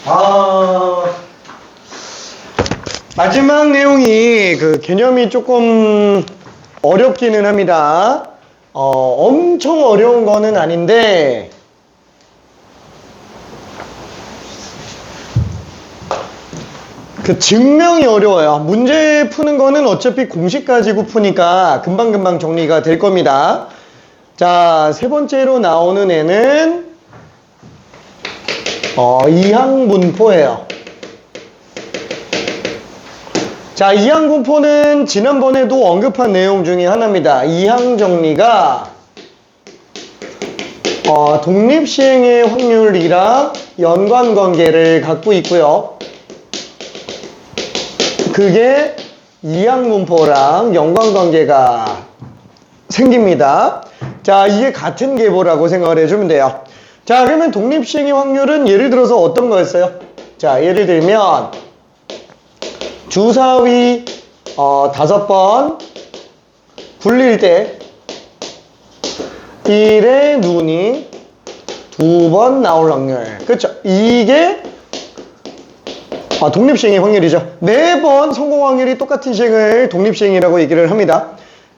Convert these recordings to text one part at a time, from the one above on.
아, 마지막 내용이 그 개념이 조금 어렵기는 합니다. 엄청 어려운 거는 아닌데, 그 증명이 어려워요. 문제 푸는 거는 어차피 공식 가지고 푸니까 금방금방 정리가 될 겁니다. 자, 세 번째로 나오는 애는 이항분포예요. 자, 이항분포는 지난번에도 언급한 내용 중에 하나입니다. 이항정리가 독립시행의 확률이랑 연관관계를 갖고 있고요. 그게 이항분포랑 연관관계가 생깁니다. 자, 이게 같은 계보라고 생각을 해주면 돼요. 자, 그러면 독립시행의 확률은 예를 들어서 어떤 거였어요? 자, 예를 들면 주사위 5번 굴릴 때 1의 눈이 2번 나올 확률. 그렇죠? 이게 독립시행의 확률이죠. 4번 성공 확률이 똑같은 시행을 독립시행이라고 얘기를 합니다.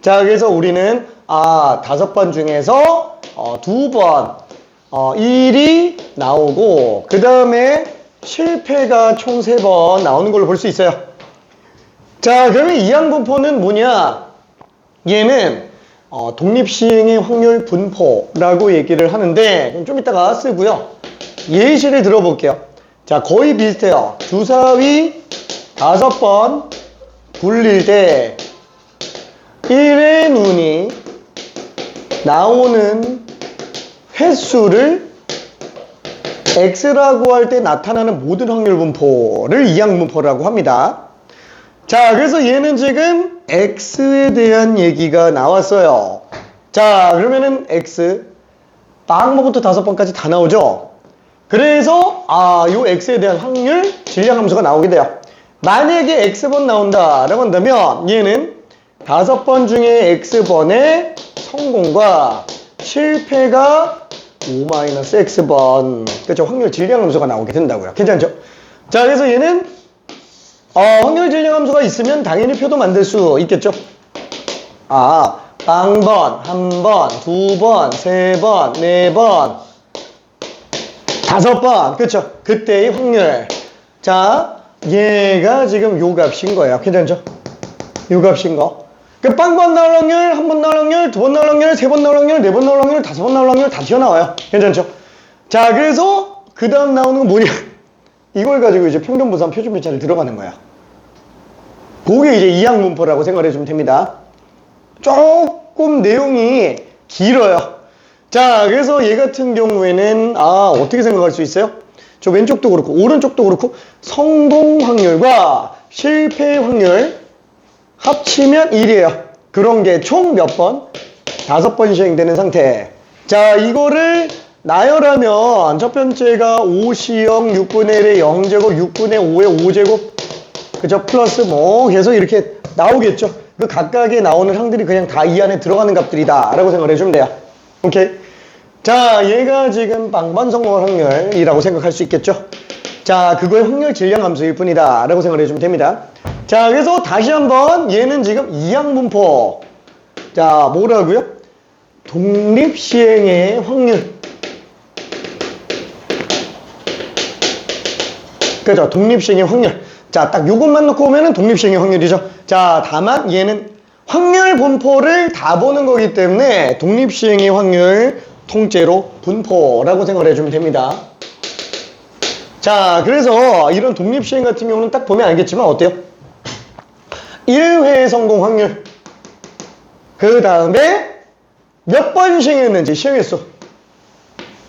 자, 그래서 우리는 5번 중에서 2번 1이 나오고 그 다음에 실패가 총 3번 나오는 걸로 볼 수 있어요. 자, 그러면 이항분포는 뭐냐? 얘는 독립시행의 확률 분포라고 얘기를 하는데 좀 이따가 쓰고요. 예시를 들어볼게요. 자, 거의 비슷해요. 주사위 5번 굴릴 때 1의 눈이 나오는 횟수를 x라고 할 때 나타나는 모든 확률 분포를 이항분포라고 합니다. 자, 그래서 얘는 지금 x에 대한 얘기가 나왔어요. 자, 그러면은 x 빵번부터 5번까지 다 나오죠. 그래서 요 x에 대한 확률 질량함수가 나오게 돼요. 만약에 x번 나온다라고 한다면 얘는 5번 중에 x번의 성공과 실패가 5-x번, 그렇죠? 확률 질량함수가 나오게 된다고요. 괜찮죠? 자, 그래서 얘는 확률 질량함수가 있으면 당연히 표도 만들 수 있겠죠? 빵번, 1번, 2번, 3번, 4번, 5번, 그렇죠? 그때의 확률. 자, 얘가 지금 요 값인 거예요. 괜찮죠? 요 값인 거. 그 빵번 나올 확률, 1번 나올 확률, 2번 나올 확률, 3번 나올 확률, 4번 나올 확률, 5번 나올 확률 다 튀어나와요. 괜찮죠? 자, 그래서 그 다음 나오는 건 뭐냐? 이걸 가지고 이제 평균분산 표준편차를 들어가는 거야. 그게 이제 이항분포라고 생각을 해주면 됩니다. 조금 내용이 길어요. 자, 그래서 얘 같은 경우에는 어떻게 생각할 수 있어요? 저 왼쪽도 그렇고 오른쪽도 그렇고 성공 확률과 실패 확률 합치면 1이에요. 그런 게 총 몇 번? 5번 시행되는 상태. 자, 이거를 나열하면 첫 번째가 5시형 6분의 1의 0제곱 6분의 5의 5제곱, 그죠? 플러스 계속 이렇게 나오겠죠. 그 각각에 나오는 항들이 그냥 다 이 안에 들어가는 값들이다 라고 생각을 해주면 돼요. 오케이? 자, 얘가 지금 빵번 성공 확률이라고 생각할 수 있겠죠. 자, 그거의 확률 질량 함수일 뿐이다 라고 생각을 해주면 됩니다. 자, 그래서 다시 한번 얘는 지금 이항분포. 자, 뭐라고요? 독립시행의 확률. 그죠? 독립시행의 확률. 자, 딱 요것만 놓고 보면은 독립시행의 확률이죠. 자, 다만 얘는 확률 분포를 다 보는 거기 때문에 독립시행의 확률 통째로 분포라고 생각을 해주면 됩니다. 자, 그래서 이런 독립시행 같은 경우는 딱 보면 알겠지만 어때요? 1회 성공 확률. 그 다음에 몇 번 시행했는지 시행했어.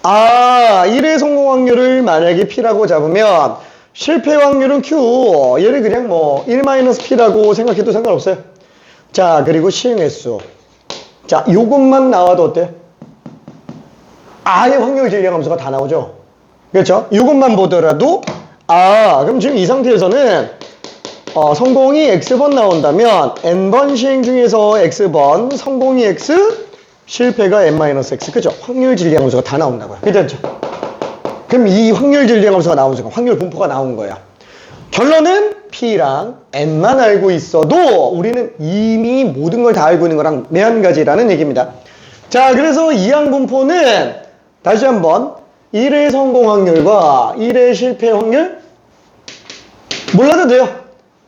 1회 성공 확률을 만약에 P라고 잡으면 실패 확률은 Q. 얘를 그냥 1-P라고 생각해도 상관없어요. 자, 그리고 시행 횟수. 자, 요것만 나와도 어때요? 아예 확률 질량 함수가 다 나오죠. 그렇죠? 요것만 보더라도 그럼 지금 이 상태에서는 성공이 X번 나온다면 N번 시행 중에서 X번, 성공이 X, 실패가 N-X. 그죠? 확률 질량 함수가 다 나온다고요. 괜찮죠? 그럼 이 확률 질량함수가 나온 순간 확률 분포가 나온 거예요. 결론은 P랑 N만 알고 있어도 우리는 이미 모든 걸 다 알고 있는 거랑 매한가지라는 얘기입니다. 자, 그래서 이항 분포는 다시 한번 1의 성공 확률과 1의 실패 확률 몰라도 돼요.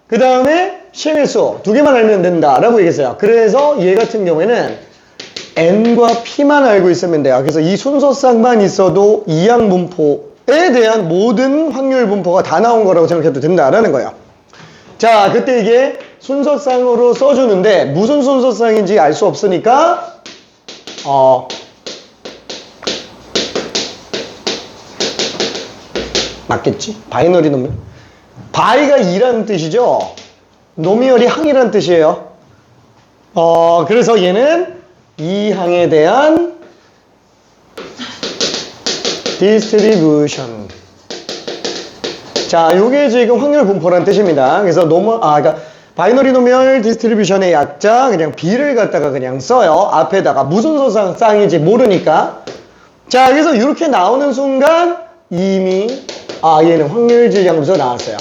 그 다음에 시행일수 두 개만 알면 된다라고 얘기했어요. 그래서 얘 같은 경우에는 N과 P만 알고 있으면 돼요. 그래서 이 순서쌍만 있어도 이항 분포에 대한 모든 확률 분포가 다 나온 거라고 생각해도 된다라는 거예요. 자, 그때 이게 순서쌍으로 써주는데 무슨 순서쌍인지 알 수 없으니까 맞겠지? 바이너리 노미얼. 바이가 2라는 뜻이죠. 노미얼이 항이라는 뜻이에요. 그래서 얘는 이 항에 대한 distribution. 자, 요게 지금 확률 분포라는 뜻입니다. 그래서 그러니까 바이너리 노미얼 디스트리뷰션의 약자 그냥 B를 갖다가 그냥 써요. 앞에다가 무슨 소쌍인지 모르니까. 자, 그래서 이렇게 나오는 순간 이미 얘는 확률 질량함수가 나왔어요.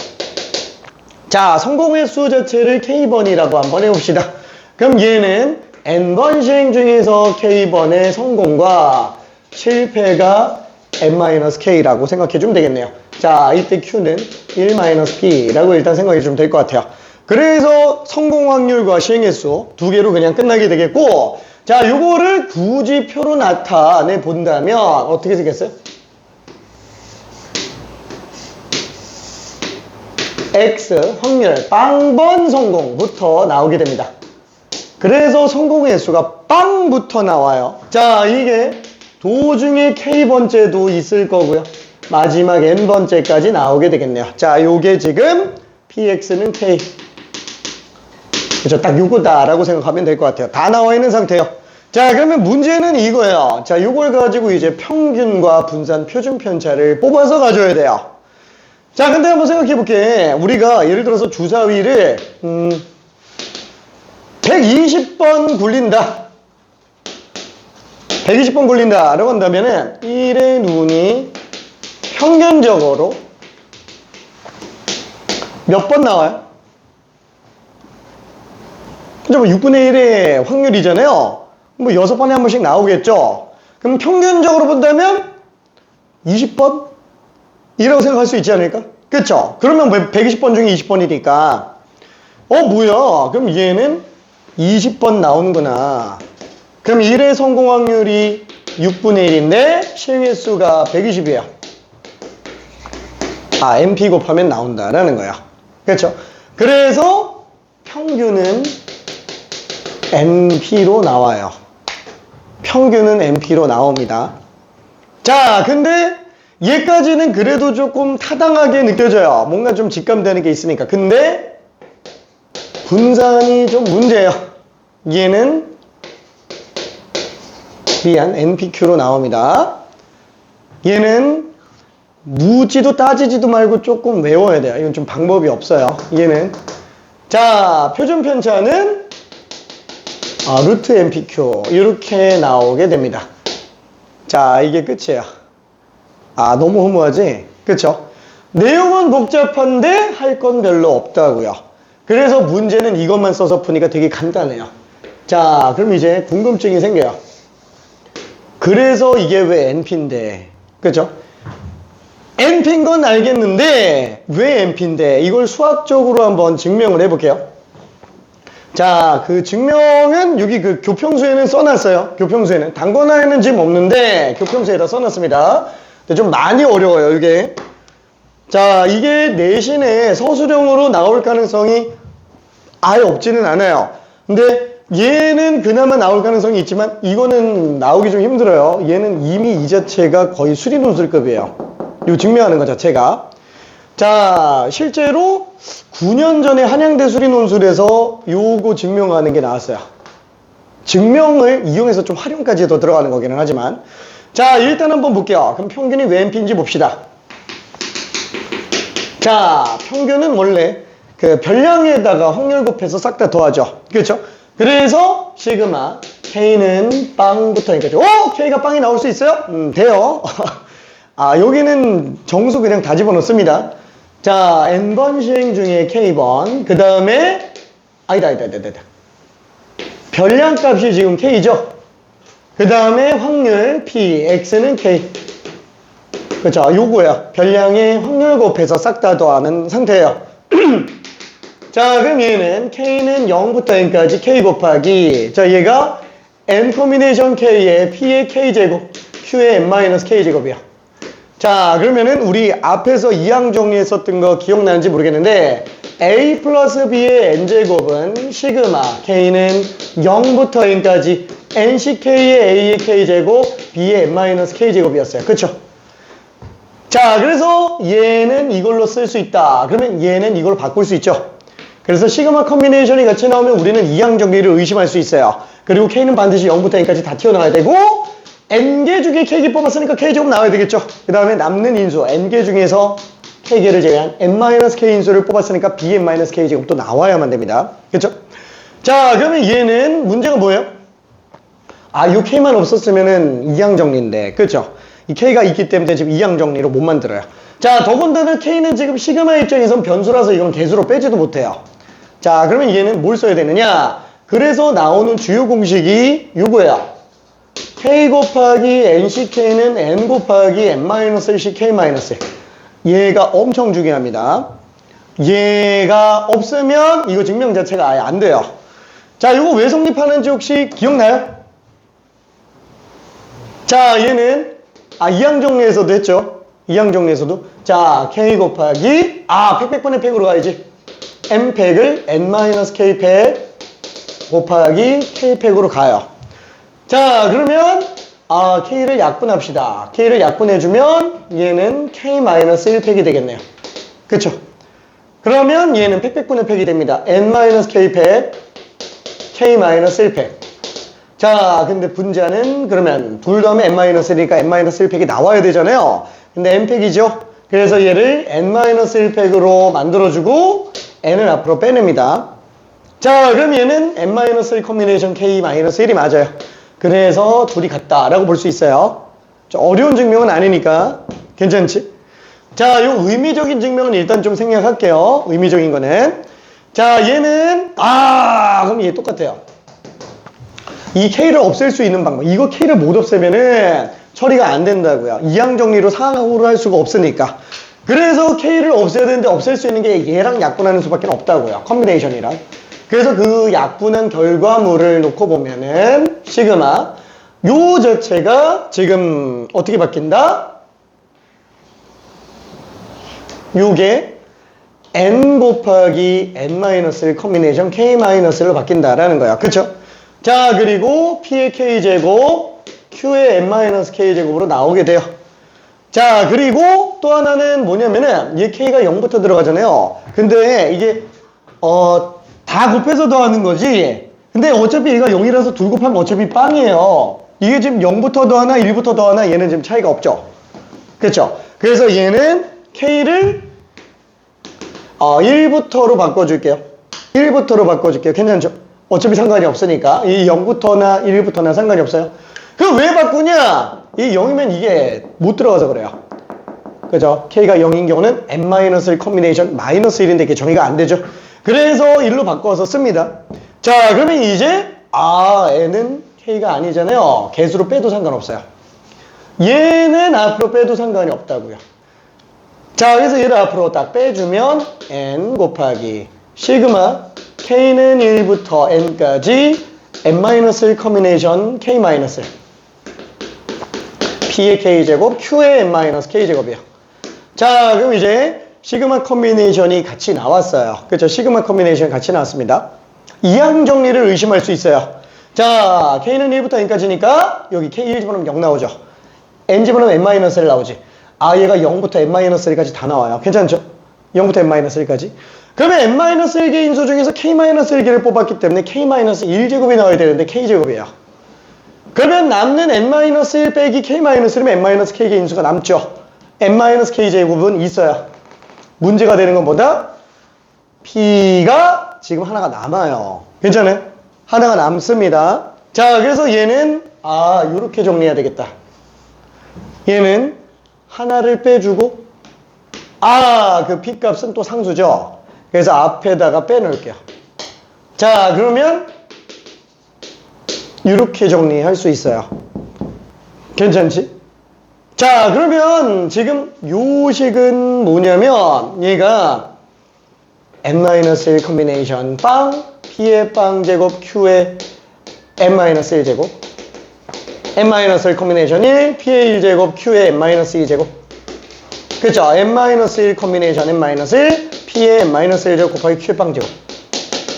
자, 성공의 수 자체를 K번이라고 한번 해봅시다. 그럼 얘는 N번 시행 중에서 K번의 성공과 실패가 N-K라고 생각해주면 되겠네요. 자, 이때 Q는 1-P라고 일단 생각해주면 될 것 같아요. 그래서 성공 확률과 시행의 수 두 개로 그냥 끝나게 되겠고, 자, 요거를 굳이 표로 나타내 본다면 어떻게 생겼어요? X 확률 빵번 성공부터 나오게 됩니다. 그래서 성공의 수가 빵부터 나와요. 자, 이게 도중에 K번째도 있을 거고요. 마지막 N번째까지 나오게 되겠네요. 자, 요게 지금 PX는 K. 그렇죠. 딱 요거다라고 생각하면 될 것 같아요. 다 나와 있는 상태예요. 자, 그러면 문제는 이거예요. 자, 요걸 가지고 이제 평균과 분산 표준 편차를 뽑아서 가져야 돼요. 자, 근데 한번 생각해 볼게. 우리가 예를 들어서 주사위를 120번 굴린다. 120번 굴린다 라고 한다면은 1의 눈이 평균적으로 몇 번 나와요? 그죠? 뭐 6분의 1의 확률이잖아요. 뭐 6번에 한 번씩 나오겠죠? 그럼 평균적으로 본다면 20번? 이라고 생각할 수 있지 않을까? 그쵸? 그러면 120번 중에 20번이니까 뭐야? 그럼 얘는 20번 나오는구나. 그럼 1의 성공 확률이 6분의 1인데 시행의 수가 120이에요. NP 곱하면 나온다라는 거야. 그렇죠? 그래서 평균은 NP로 나와요. 평균은 NP로 나옵니다. 자, 근데 얘까지는 그래도 조금 타당하게 느껴져요. 뭔가 좀 직감되는 게 있으니까. 근데 분산이 좀 문제예요. 얘는 NPQ로 나옵니다. 얘는 묻지도 따지지도 말고 조금 외워야 돼요. 이건 좀 방법이 없어요. 얘는 자, 표준 편차는 루트 NPQ 이렇게 나오게 됩니다. 자, 이게 끝이에요. 너무 허무하지? 그쵸? 내용은 복잡한데 할 건 별로 없다고요. 그래서 문제는 이것만 써서 푸니까 되게 간단해요. 자, 그럼 이제 궁금증이 생겨요. 그래서 이게 왜 NP인데? 그죠? NP인 건 알겠는데 왜 NP인데? 이걸 수학적으로 한번 증명을 해볼게요. 자, 그 증명은 여기 그 교평수에는 써놨어요. 교평수에는. 단권화에는 지금 없는데 교평수에다 써놨습니다. 근데 좀 많이 어려워요, 이게. 자, 이게 내신에 서술형으로 나올 가능성이 아예 없지는 않아요. 근데 얘는 그나마 나올 가능성이 있지만 이거는 나오기 좀 힘들어요. 얘는 이미 이 자체가 거의 수리논술급이에요. 이거 증명하는 것 자체가. 자, 실제로 9년 전에 한양대 수리논술에서 요거 증명하는 게 나왔어요. 증명을 이용해서 좀 활용까지 더 들어가는 거기는 하지만. 자, 일단 한번 볼게요. 그럼 평균이 왜 NP인지 봅시다. 자, 평균은 원래 그 별량에다가 확률 곱해서 싹 다 더하죠. 그렇죠? 그래서 시그마 K는 빵부터니까 K가 빵이 나올 수 있어요? 돼요. 여기는 정수 그냥 다 집어넣습니다. 자, n번 시행 중에 k번. 그 다음에, 아니다. 별량값이 지금 k죠? 그 다음에 확률 p, x는 k. 그쵸? 요거야. 별량의 확률 곱해서 싹 다 더하는 상태예요. 자, 그럼 얘는 k는 0부터 n까지 k 곱하기, 자, 얘가 n 코미네이션 k에 p의 k제곱, q의 n-k제곱이야. 자, 그러면은 우리 앞에서 이항 정리했었던 거 기억나는지 모르겠는데 a 플러스 b의 n제곱은 시그마, k는 0부터 n까지 nck의 a의 k제곱, b의 n-k제곱이었어요. 그쵸? 자, 그래서 얘는 이걸로 쓸 수 있다. 그러면 얘는 이걸 바꿀 수 있죠. 그래서 시그마 컨비네이션이 같이 나오면 우리는 이항 정리를 의심할 수 있어요. 그리고 k는 반드시 0부터 n까지 다 튀어나와야 되고 n개 중에 k개 뽑았으니까 k제곱 나와야 되겠죠. 그 다음에 남는 인수 n개 중에서 k개를 제외한 n-k 인수를 뽑았으니까 bn-k제곱도 나와야만 됩니다. 그렇죠? 자, 그러면 얘는 문제가 뭐예요? 요 k만 없었으면은 이항 정리인데, 그렇죠? 이 k가 있기 때문에 지금 이항 정리로 못 만들어요. 자, 더군다나 k는 지금 시그마 입장에선 변수라서 이건 개수로 빼지도 못해요. 자, 그러면 얘는 뭘 써야 되느냐? 그래서 나오는 주요 공식이 이거야. k 곱하기 nck는 n 곱하기 n-1ck-1. 얘가 엄청 중요합니다. 얘가 없으면 이거 증명 자체가 아예 안 돼요. 자, 이거 왜 성립하는지 혹시 기억나요? 자, 얘는 이항 정리에서도 했죠. 이항 정리에서도 자, k 곱하기 팩분의 팩으로 가야지. n팩을 n-k팩 곱하기 k팩으로 가요. 자, 그러면 k를 약분합시다. k를 약분해주면 얘는 k-1팩이 되겠네요. 그쵸? 그러면 얘는 팩분의 팩이 됩니다. n-k팩 k-1팩. 자, 근데 분자는 그러면 둘 다음에 n-1이니까 n-1팩이 나와야 되잖아요. 근데 n팩이죠. 그래서 얘를 n-1팩으로 만들어주고 n을 앞으로 빼냅니다. 자, 그럼 얘는 n-1 컨비네이션 k-1이 맞아요. 그래서 둘이 같다라고 볼 수 있어요. 어려운 증명은 아니니까 괜찮지? 자, 요 의미적인 증명은 일단 좀 생략할게요. 의미적인 거는. 자, 얘는 그럼 얘 똑같아요. 이 k를 없앨 수 있는 방법. 이거 k를 못 없애면은 처리가 안 된다고요. 이항 정리로 상호를 할 수가 없으니까. 그래서 k를 없애야 되는데 없앨 수 있는 게 얘랑 약분하는 수밖에 없다고요. 컨비네이션이랑. 그래서 그 약분한 결과물을 놓고 보면은 시그마 요 자체가 지금 어떻게 바뀐다? 요게 n 곱하기 n-1 컨비네이션 k-1로 바뀐다라는 거야. 그쵸? 자, 그리고 p의 k제곱 q의 n-k제곱으로 나오게 돼요. 자, 그리고 또 하나는 뭐냐면은 얘 k가 0부터 들어가잖아요. 근데 이게 다 곱해서 더하는 거지. 근데 어차피 얘가 0이라서 둘 곱하면 어차피 빵이에요. 이게 지금 0부터 더하나 1부터 더하나 얘는 지금 차이가 없죠. 그렇죠? 그래서 얘는 k를 1부터로 바꿔줄게요. 1부터로 바꿔줄게요. 괜찮죠? 어차피 상관이 없으니까. 이 0부터나 1부터나 상관이 없어요. 그럼 왜 바꾸냐? 이 0이면 이게 못 들어가서 그래요. 그죠? k가 0인 경우는 n-1 컨비네이션 마이너스 1인데 이게 정의가 안 되죠. 그래서 1로 바꿔서 씁니다. 자, 그러면 이제 n은 k가 아니잖아요. 개수로 빼도 상관없어요. 얘는 앞으로 빼도 상관이 없다고요. 자, 그래서 얘를 앞으로 딱 빼주면 n 곱하기 시그마 k는 1부터 n까지 n-1 컨비네이션 k-1 p의 k제곱 q의 n-k제곱이에요. 자, 그럼 이제 시그마 컨비네이션이 같이 나왔어요. 그렇죠? 시그마 컨비네이션이 같이 나왔습니다. 이항 정리를 의심할 수 있어요. 자, k는 1부터 n까지니까 여기 k 1 집어넣으면 0 나오죠. n 집어넣으면 n-1 나오지. 얘가 0부터 n-1까지 다 나와요. 괜찮죠? 0부터 n-1까지. 그러면 n-1개 인수 중에서 k-1개를 뽑았기 때문에 k-1제곱이 나와야 되는데 k제곱이에요. 그러면 남는 n-1 빼기 k-1이면 n-k개 인수가 남죠. n-k제곱은 있어요. 문제가 되는 건 뭐다? P가 지금 하나가 남아요. 괜찮아요? 하나가 남습니다. 자, 그래서 얘는 요렇게 정리해야 되겠다. 얘는 하나를 빼주고 그 p 값은 또 상수죠. 그래서 앞에다가 빼놓을게요. 자, 그러면 이렇게 정리할 수 있어요. 괜찮지? 자, 그러면 지금 요 식은 뭐냐면 얘가 n-1 컴비네이션 빵 p의 빵 제곱 q의 n-1 제곱 n-1 컴비네이션 1 p의 1 제곱 q의 n-2 제곱 그쵸? n-1 컴비네이션 n-1 p의 n-1 제곱 곱하기 q의 빵 제곱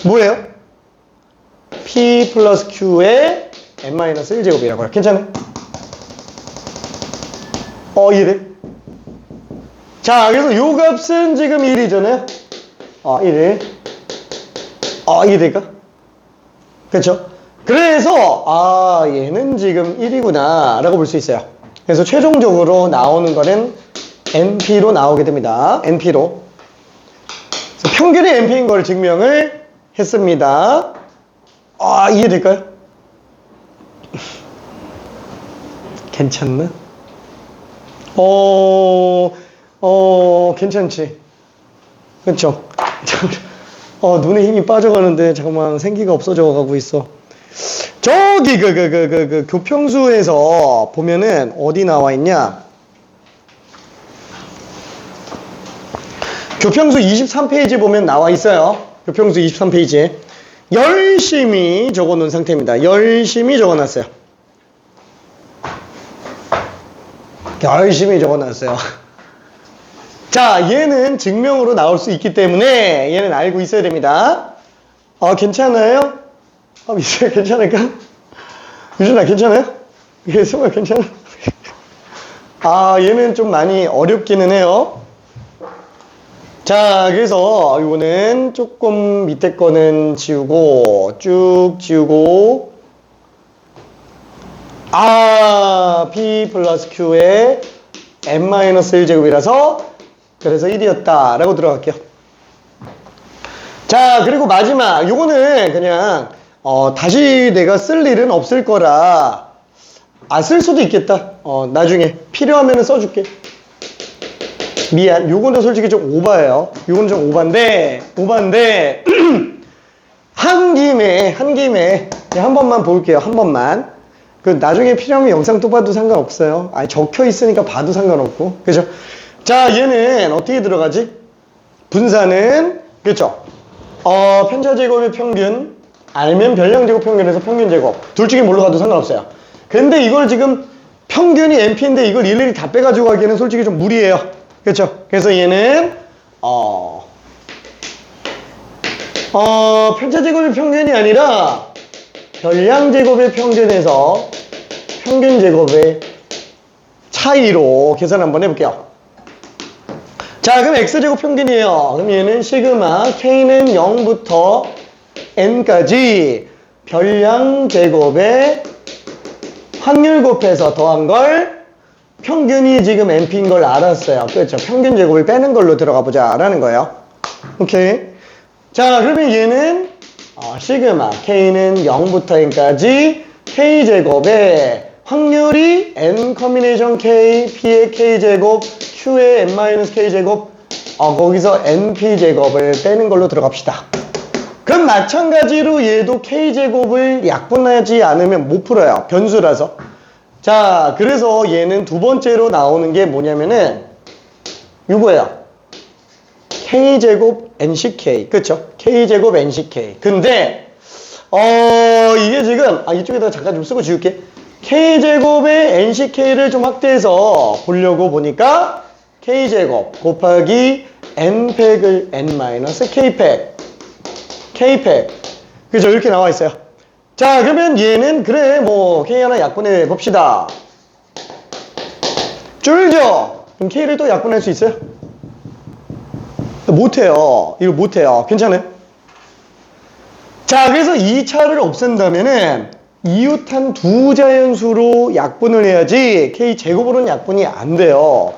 뭐예요? p 플러스 q의 n-1 제곱이라고요. 괜찮아요? 이해돼? 자, 그래서 요 값은 지금 1이잖아요? 1. 이해될까? 그쵸? 그래서, 얘는 지금 1이구나, 라고 볼 수 있어요. 그래서 최종적으로 나오는 거는 NP로 나오게 됩니다. NP로. 그래서 평균이 NP인 걸 증명을 했습니다. 이해될까요? 괜찮나? 괜찮지? 그쵸? 눈에 힘이 빠져가는데 잠깐만 생기가 없어져 가고 있어. 저기 교평수에서 보면은 어디 나와 있냐? 교평수 23페이지 보면 나와 있어요. 교평수 23페이지에 열심히 적어 놓은 상태입니다. 열심히 적어 놨어요. 열심히 적어놨어요. 자, 얘는 증명으로 나올 수 있기 때문에 얘는 알고 있어야 됩니다. 괜찮아요? 미수야 괜찮을까? 유준아 괜찮아요? 승우야 괜찮아? 얘는 좀 많이 어렵기는 해요. 자, 그래서 이거는 조금 밑에 거는 지우고 쭉 지우고 p 플러스 q의 n-1 제곱이라서 그래서 1이었다 라고 들어갈게요. 자, 그리고 마지막 요거는 그냥 다시 내가 쓸 일은 없을 거라 쓸 수도 있겠다. 나중에 필요하면 써줄게. 미안, 요거는 솔직히 좀 오바예요. 요거는 좀 오바인데 한 김에 한 번만 볼게요. 한 번만. 나중에 필요하면 영상 또 봐도 상관없어요. 적혀 있으니까 봐도 상관없고. 그죠? 자, 얘는 어떻게 들어가지? 분사는, 그죠? 편차제곱의 평균, 알면 별량제곱 평균에서 평균제곱. 둘 중에 뭘로 가도 상관없어요. 근데 이걸 지금 평균이 NP인데 이걸 일일이 다 빼가지고 가기에는 솔직히 좀 무리예요. 그죠? 그래서 얘는, 편차제곱의 평균이 아니라 별량제곱의 평균에서 평균제곱의 차이로 계산 한번 해볼게요. 자, 그럼 X제곱 평균이에요. 그럼 얘는 시그마 K는 0부터 N까지 별량제곱의 확률 곱해서 더한 걸 평균이 지금 NP인 걸 알았어요. 그렇죠? 평균제곱을 빼는 걸로 들어가 보자 라는 거예요. 오케이. 자, 그러면 얘는 시그마 K는 0부터 N까지 K제곱의 확률이 N 커미네이션 K, P의 K제곱, Q의 N-K제곱 거기서 NP제곱을 빼는 걸로 들어갑시다. 그럼 마찬가지로 얘도 K제곱을 약분하지 않으면 못 풀어요. 변수라서. 자, 그래서 얘는 두 번째로 나오는 게 뭐냐면은 이거예요. K제곱 NCK. 그쵸? K제곱 NCK. 근데 이게 지금 이쪽에다 잠깐 좀 쓰고 지울게. K제곱의 NCK를 좀 확대해서 보려고 보니까 K제곱 곱하기 N팩을 N-K팩 K팩 그죠? 이렇게 나와 있어요. 자, 그러면 얘는 그래 K 하나 약분해 봅시다. 줄죠? 그럼 K를 또 약분할 수 있어요? 못해요. 이거 못해요. 괜찮아요? 자, 그래서 이 차를 없앤다면은 이웃한 두 자연수로 약분을 해야지 K제곱으로는 약분이 안 돼요.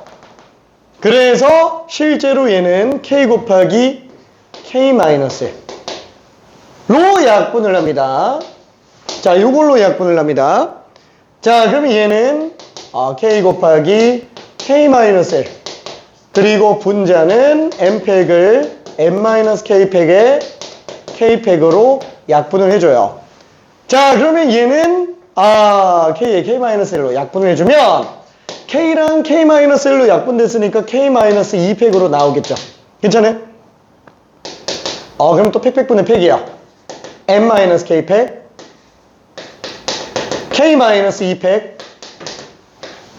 그래서 실제로 얘는 K 곱하기 K 마이너스 로 약분을 합니다. 자, 요걸로 약분을 합니다. 자, 그러면 얘는 K 곱하기 K-L. 그리고 분자는 N팩을 N-K팩에 K팩으로 약분을 해줘요. 자, 그러면 얘는, K에 K-L로 약분을 해주면, K랑 K-L로 약분됐으니까 K-2팩으로 나오겠죠. 괜찮아요? 그럼 또 팩분의 팩이에요. N-K팩, K-2팩,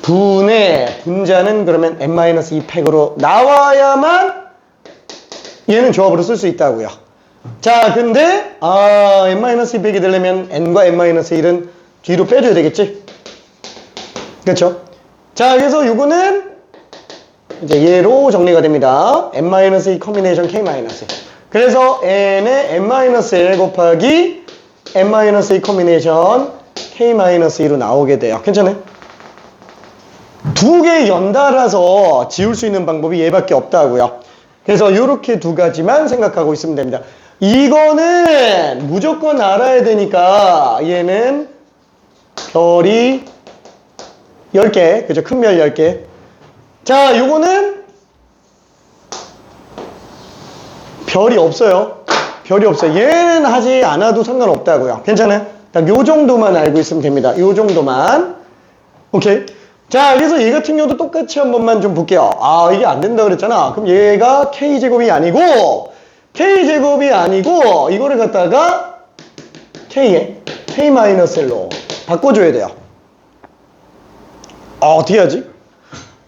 분의 분자는 그러면 N-2팩으로 나와야만 얘는 조합으로 쓸 수 있다고요. 자, 근데 N-2팩이 되려면 N과 N-1은 뒤로 빼줘야 되겠지? 그렇죠? 자, 그래서 요거는 이제 얘로 정리가 됩니다. N-2 커뮤니케이션 K-. 그래서 N의 N-1 곱하기 N-2 커뮤니케이션 K-2로 나오게 돼요. 괜찮아요? 두 개 연달아서 지울 수 있는 방법이 얘밖에 없다고요. 그래서 이렇게 두 가지만 생각하고 있으면 됩니다. 이거는 무조건 알아야 되니까 얘는 별이 10개, 그죠? 큰 별 10개. 자, 요거는 별이 없어요. 별이 없어요. 얘는 하지 않아도 상관없다고요. 괜찮아요? 딱 요 정도만 알고 있으면 됩니다. 요 정도만. 오케이. 자, 그래서 얘 같은 경우도 똑같이 한 번만 좀 볼게요. 이게 안 된다 그랬잖아. 그럼 얘가 K제곱이 아니고, 이거를 갖다가 K에 K-L로 바꿔줘야 돼요. 어떻게 하지?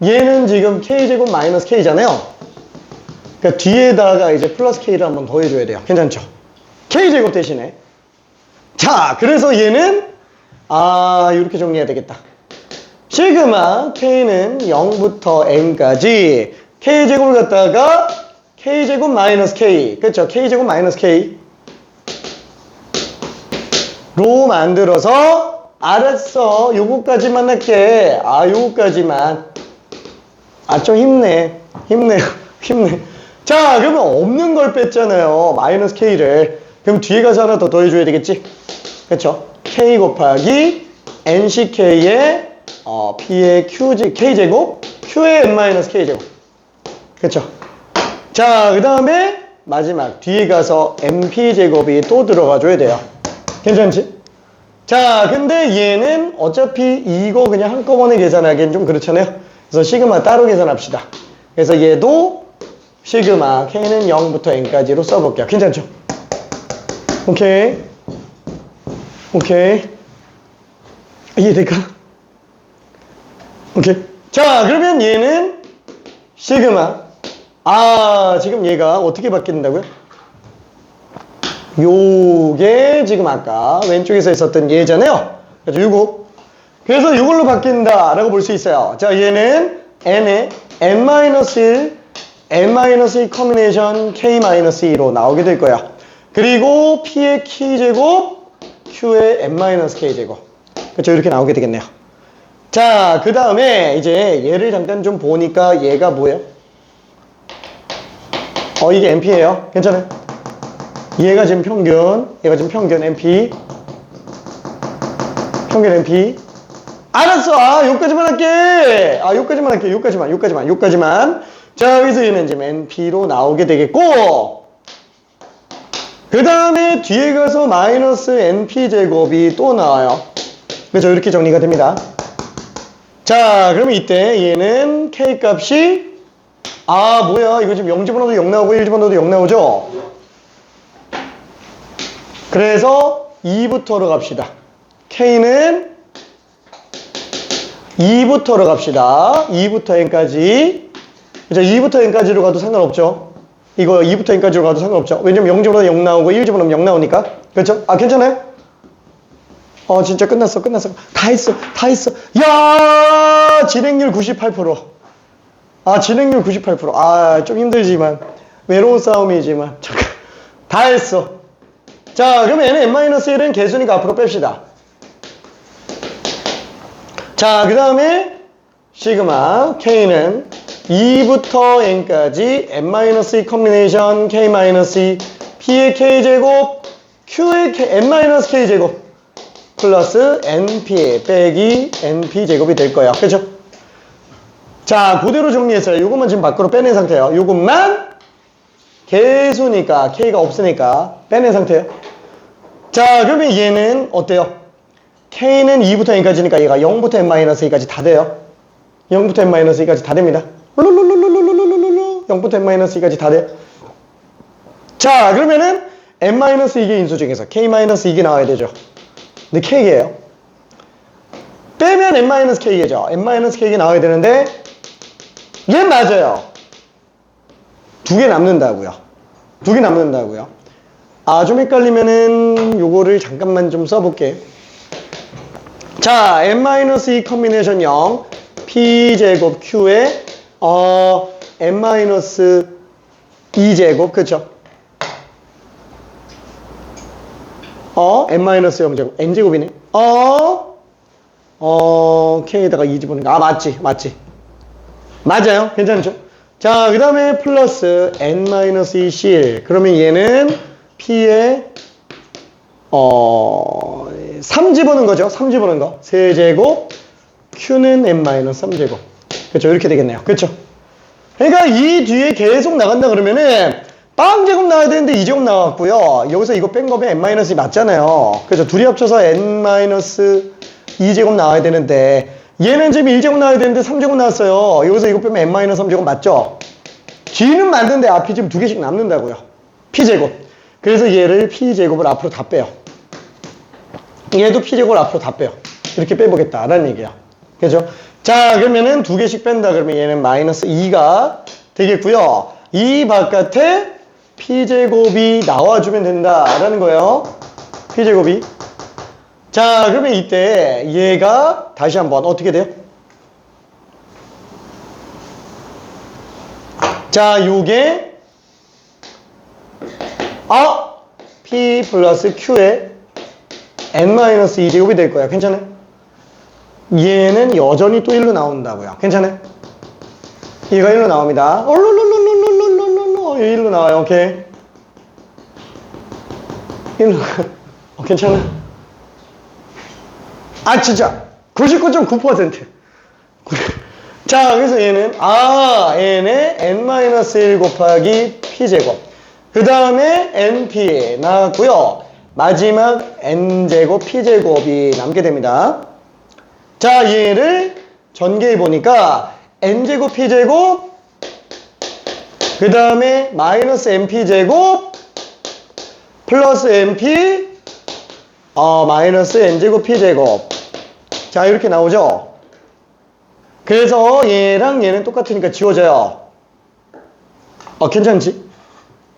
얘는 지금 K제곱 마이너스 K잖아요. 그러니까 뒤에다가 이제 플러스 K를 한번 더해줘야 돼요. 괜찮죠? K제곱 대신에. 자, 그래서 얘는, 이렇게 정리해야 되겠다. 시그마 K는 0부터 N까지 K제곱을 갖다가 K제곱 마이너스 K. 그쵸? K제곱 마이너스 K. 로 만들어서, 알았어. 요거까지만 할게. 요거까지만. 좀 힘내. 자, 그러면 없는 걸 뺐잖아요. 마이너스 K를. 그럼 뒤에 가서 하나 더 더해줘야 되겠지? 그쵸? K 곱하기 NCK의 P의 K제곱, Q의 N-K제곱. 그쵸? 자, 그 다음에 마지막 뒤에 가서 NP제곱이 또 들어가줘야 돼요. 괜찮지? 자, 근데 얘는 어차피 이거 그냥 한꺼번에 계산하기엔 좀 그렇잖아요. 그래서 시그마 따로 계산합시다. 그래서 얘도 시그마 K는 0부터 N까지로 써볼게요. 괜찮죠? 오케이. 이해될까? 오케이. 자, 그러면 얘는 시그마. 지금 얘가 어떻게 바뀐다고요? 요게 지금 아까 왼쪽에서 있었던 얘잖아요. 그래서 요거. 그래서 요걸로 바뀐다 라고 볼 수 있어요. 자, 얘는 N의 N-1, N-2 커뮤니케이션 K-2로 나오게 될 거야. 그리고 P의 K제곱, Q의 N-K제곱. 그렇죠? 이렇게 나오게 되겠네요. 자, 그 다음에 이제 얘를 잠깐 좀 보니까 얘가 뭐예요? 이게 NP예요. 괜찮아요? 얘가 지금 평균, NP. 평균 NP. 알았어! 여기까지만 할게! 여기까지만. 자, 여기서 얘는 지금 NP로 나오게 되겠고, 그 다음에 뒤에 가서 마이너스 NP제곱이 또 나와요. 그래서 이렇게 정리가 됩니다. 자, 그러면 이때 얘는 K값이 뭐야, 이거 지금 0 집어넣어도 0 나오고 1 집어넣어도 0 나오죠? 그래서 2부터로 갑시다. K는 2부터로 갑시다. 2부터 N까지. 그죠? 2부터 N까지로 가도 상관없죠? 이거 2부터 N까지로 가도 상관없죠? 왜냐면 0 집어넣으면 0 나오고 1 집어넣으면 0 나오니까. 그렇죠? 괜찮아요? 진짜 끝났어. 다 했어. 야, 진행률 98%. 진행률 98%. 좀 힘들지만. 외로운 싸움이지만. 잠깐. 다 했어. 자, 그럼 N은 N-1은 개수니까 앞으로 뺍시다. 자, 그 다음에 시그마 K는 2부터 N까지 N-2 커뮤니케이션 K-2 P의 K제곱 Q의 N-K제곱 플러스 NP 빼기 NP제곱이 될 거예요. 그죠? 자, 그대로 정리했어요. 요것만 지금 밖으로 빼낸 상태예요. 요것만 개수니까 K가 없으니까 빼낸 상태예요. 자, 그러면 얘는 어때요? K는 2부터 n까지니까 얘가 0부터 n-2까지 다 돼요. 0부터 n-2까지 다 됩니다. 0부터 n-2까지 다 돼요. 자, 그러면은 n-2개 인수 중에서 k-2개 나와야 되죠. 근데 k예요. 빼면 n-k겠죠. n-k가 나와야 되는데 얘 맞아요. 두 개 남는다고요. 두 개 남는다고요. 아, 좀 헷갈리면은 요거를 잠깐만 좀 써볼게. 자, n-2 컨비네이션 0 p제곱 q에 n-2제곱 그쵸? n-0제곱 n제곱이네. k에다가 2 집어넣으니까 맞지 맞아요. 괜찮죠? 자, 그 다음에 플러스 n-2cl 그러면 얘는 p에 3 집어넣은 거죠. 3 집어넣은 거. 세제곱 q는 n-3제곱. 그렇죠. 이렇게 되겠네요. 그렇죠. 그러니까 이 뒤에 계속 나간다 그러면은 빵제곱 나와야 되는데 2제곱 나왔고요. 여기서 이거 뺀 거면 n-2 맞잖아요. 그렇죠. 둘이 합쳐서 n-2제곱 나와야 되는데 얘는 지금 1제곱 나와야 되는데 3제곱 나왔어요. 여기서 이거 빼면 n-3제곱 맞죠? 뒤는 맞는데 앞이 지금 두 개씩 남는다고요. p제곱. 그래서 얘를 p제곱을 앞으로 다 빼요. 얘도 p제곱을 앞으로 다 빼요. 이렇게 빼보겠다라는 얘기야. 그죠? 자, 그러면은 두 개씩 뺀다 그러면 얘는 마이너스 2가 되겠고요. 이 바깥에 p제곱이 나와주면 된다라는 거예요. p제곱이. 자, 그러면 이때 얘가 다시 한번 어떻게 돼요? 자, 요게 p 플러스 q에 n-2제곱이 될 거야. 괜찮아요? 얘는 여전히 또 1로 나온다고요. 괜찮아요? 얘가 1로 나옵니다. 1로 나와요. 오케이. 1로 괜찮아? 아, 진짜 99.9%. 자, 그래서 얘는 얘네 n-1 곱하기 p제곱 그 다음에 np 나왔고요. 마지막 n제곱 p제곱이 남게 됩니다. 자, 얘를 전개해 보니까 n제곱 p제곱 그 다음에 마이너스 np제곱 플러스 np 마이너스 n제곱 p제곱. 자, 이렇게 나오죠. 그래서 얘랑 얘는 똑같으니까 지워져요. 괜찮지?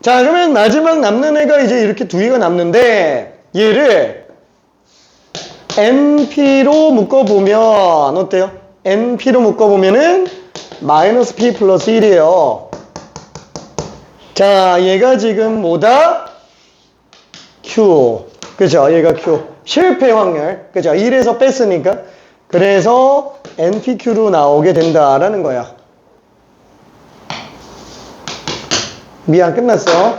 자, 그러면 마지막 남는 애가 이제 이렇게 두 개가 남는데 얘를 np로 묶어보면 어때요? np로 묶어보면은 마이너스 p 플러스 1이에요. 자, 얘가 지금 뭐다? q. 그죠? 얘가 q. 실패 확률. 그죠? 1에서 뺐으니까. 그래서 npq로 나오게 된다라는 거야. 미안, 끝났어.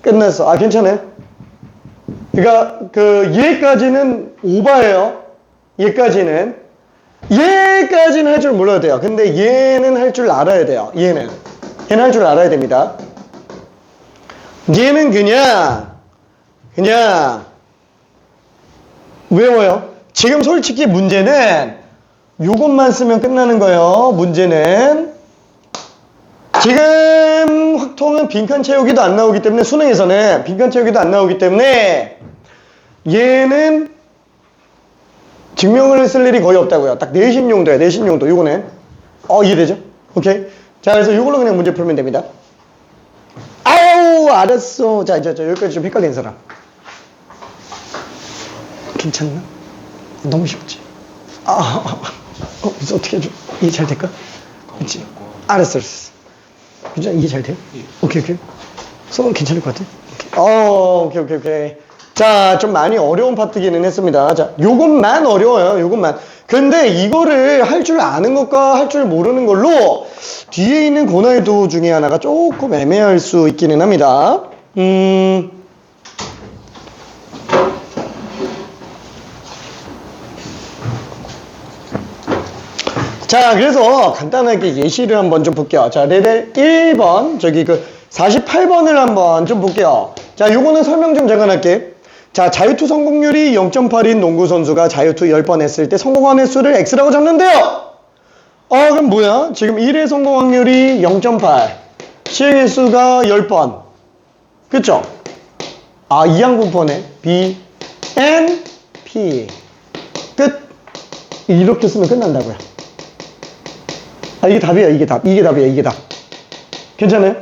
끝났어. 괜찮아요? 그러니까 얘까지는 오바예요. 얘까지는 할 줄 몰라도 돼요. 근데 얘는 할 줄 알아야 돼요. 얘는 할 줄 알아야 됩니다. 얘는 그냥 외워요. 지금 솔직히 문제는 요것만 쓰면 끝나는 거예요. 문제는 지금 확통은 빈칸 채우기도 안 나오기 때문에 수능에서는 빈칸 채우기도 안 나오기 때문에 얘는 증명을 쓸 일이 거의 없다고요. 딱 내신 용도야. 내신 용도. 요거는 이해되죠? 오케이. 자, 그래서 요걸로 그냥 문제 풀면 됩니다. 아우, 알았어. 자, 여기까지 좀 헷갈린 사람. 괜찮나? 너무 쉽지? 그래서 어떻게 해줘? 이해 잘 될까? 그치? 알았어. 괜찮아? 이해 잘 돼요? 오케이. 수능 괜찮을 것 같아? 오케이. 자, 좀 많이 어려운 파트기는 했습니다. 자, 요것만 어려워요. 요것만. 근데 이거를 할 줄 아는 것과 할 줄 모르는 걸로 뒤에 있는 고난이도 중에 하나가 조금 애매할 수 있기는 합니다. 자, 그래서 간단하게 예시를 한번 좀 볼게요. 자, 레벨 1번, 저기 그 48번을 한번 좀 볼게요. 자, 요거는 설명 좀 잠깐 할게. 자, 자유투 성공률이 0.8인 농구 선수가 자유투 10번 했을 때 성공한 횟수를 X라고 잡는데요. 그럼 뭐야? 지금 1회 성공 확률이 0.8. 시행 횟수가 10번. 그쵸? 이항분포네. B, N, P. 끝. 이렇게 쓰면 끝난다고요. 이게 답이야, 이게 답. 이게 답이야, 이게 답. 괜찮아요?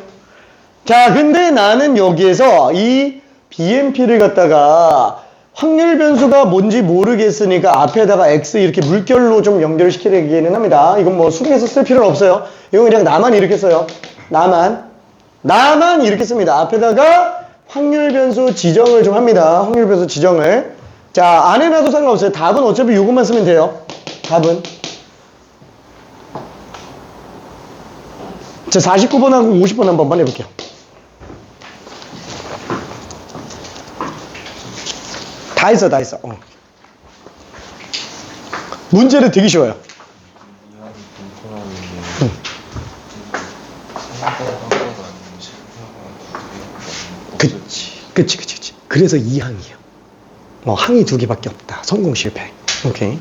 자, 근데 나는 여기에서 이 BMP를 갖다가 확률 변수가 뭔지 모르겠으니까 앞에다가 X 이렇게 물결로 좀 연결시키기는 합니다. 이건 뭐 수능에서 쓸 필요는 없어요. 이건 그냥 나만 이렇게 써요. 나만 이렇게 씁니다. 앞에다가 확률 변수 지정을 좀 합니다. 확률 변수 지정을. 자, 안 해놔도 상관없어요. 답은 어차피 요것만 쓰면 돼요. 답은. 자, 49번하고 50번 한 번만 해볼게요. 다 했어. 문제는 되게 쉬워요. 그치. 그래서 2항이에요. 항이 2개밖에 없다. 성공 실패. 오케이.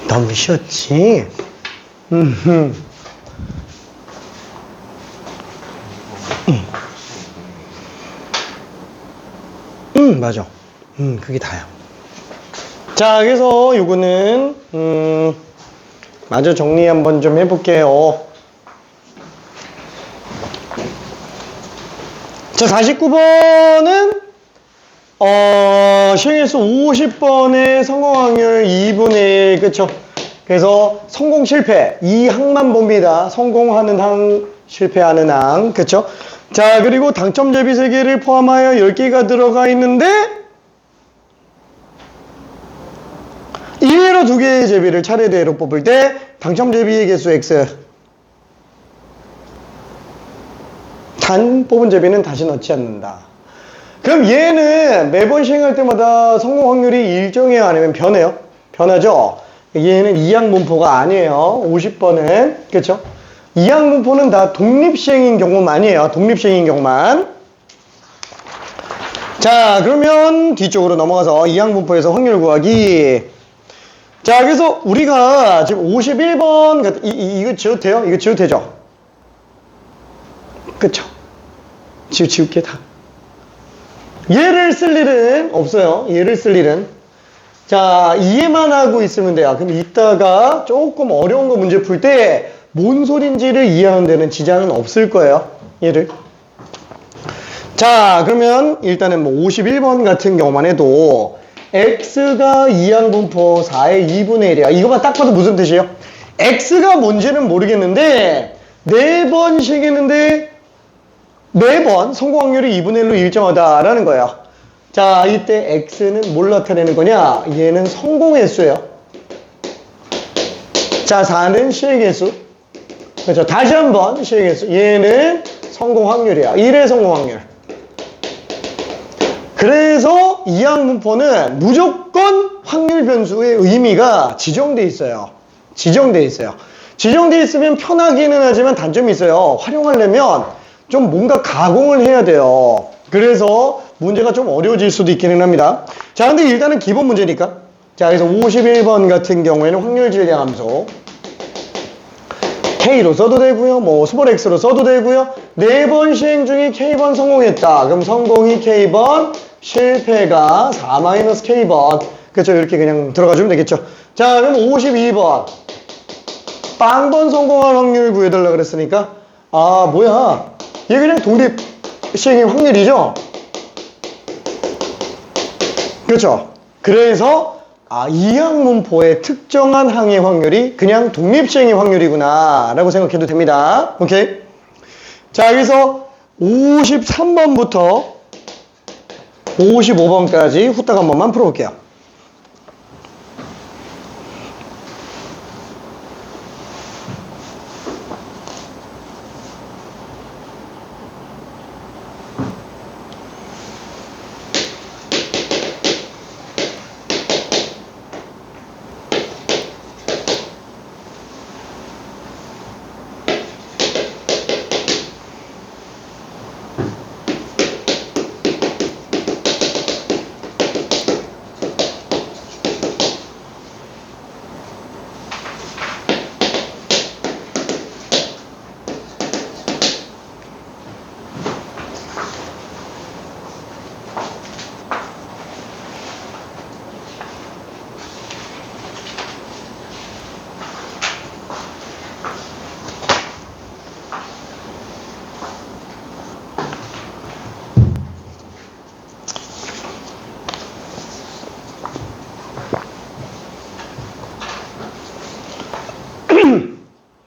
너무 쉬웠지? 맞아. 그게 다야. 자, 그래서 요거는 마저 정리 한번 좀 해볼게요. 자, 49번은 시행횟수 50번의 성공 확률 2분의 1, 그쵸? 그래서 성공 실패 2항만 봅니다. 성공하는 항, 실패하는 항, 그쵸? 자, 그리고 당첨 제비 3개를 포함하여 10개가 들어가 있는데 1회로 2개의 제비를 차례대로 뽑을 때 당첨 제비의 개수 X. 단 뽑은 제비는 다시 넣지 않는다. 그럼 얘는 매번 시행할 때마다 성공 확률이 일정해요? 아니면 변해요? 변하죠? 얘는 이항분포가 아니에요. 50번은. 그쵸? 이항분포는 다 독립시행인 경우만 이에요. 독립시행인 경우만. 자, 그러면 뒤쪽으로 넘어가서 이항분포에서 확률 구하기. 자, 그래서 우리가 지금 51번, 이거 지워도 돼요? 이거 지워도 되죠? 그쵸? 지울게 다. 얘를 쓸 일은 없어요. 얘를 쓸 일은. 자, 이해만 하고 있으면 돼요. 그럼 이따가 조금 어려운 거 문제 풀 때 뭔 소린지를 이해하는 데는 지장은 없을 거예요. 얘를. 자, 그러면 일단은 뭐 51번 같은 경우만 해도 x가 이항분포 4의 2분의 1이야. 이거만 딱 봐도 무슨 뜻이에요? x가 뭔지는 모르겠는데 4번씩 했는데 매번 성공 확률이 2분의 1로 일정하다라는 거예요. 자, 이때 x는 뭘 나타내는 거냐? 얘는 성공 횟수예요. 자, 4는 시행 횟수. 그렇죠. 다시 한번 시행 횟수. 얘는 성공 확률이야. 1의 성공 확률. 그래서 이항분포는 무조건 확률 변수의 의미가 지정돼 있어요. 지정돼 있어요. 지정돼 있으면 편하기는 하지만 단점이 있어요. 활용하려면 좀 뭔가 가공을 해야 돼요. 그래서 문제가 좀 어려워질 수도 있기는 합니다. 자, 근데 일단은 기본 문제니까. 자, 그래서 51번 같은 경우에는 확률 질량 함수 K로 써도 되고요. 뭐 스몰 x로 써도 되고요. 4번 시행 중에 K번 성공했다. 그럼 성공이 K번, 실패가 4-K번. 그렇죠. 이렇게 그냥 들어가 주면 되겠죠. 자, 그럼 52번. 빵번 성공할 확률 구해달라 그랬으니까 아, 뭐야. 얘 그냥 독립 시행의 확률이죠. 그렇죠. 그래서 이항분포의 특정한 항의 확률이 그냥 독립시행의 확률이구나 라고 생각해도 됩니다. 오케이? 자, 여기서 53번부터 55번까지 후딱 한 번만 풀어볼게요.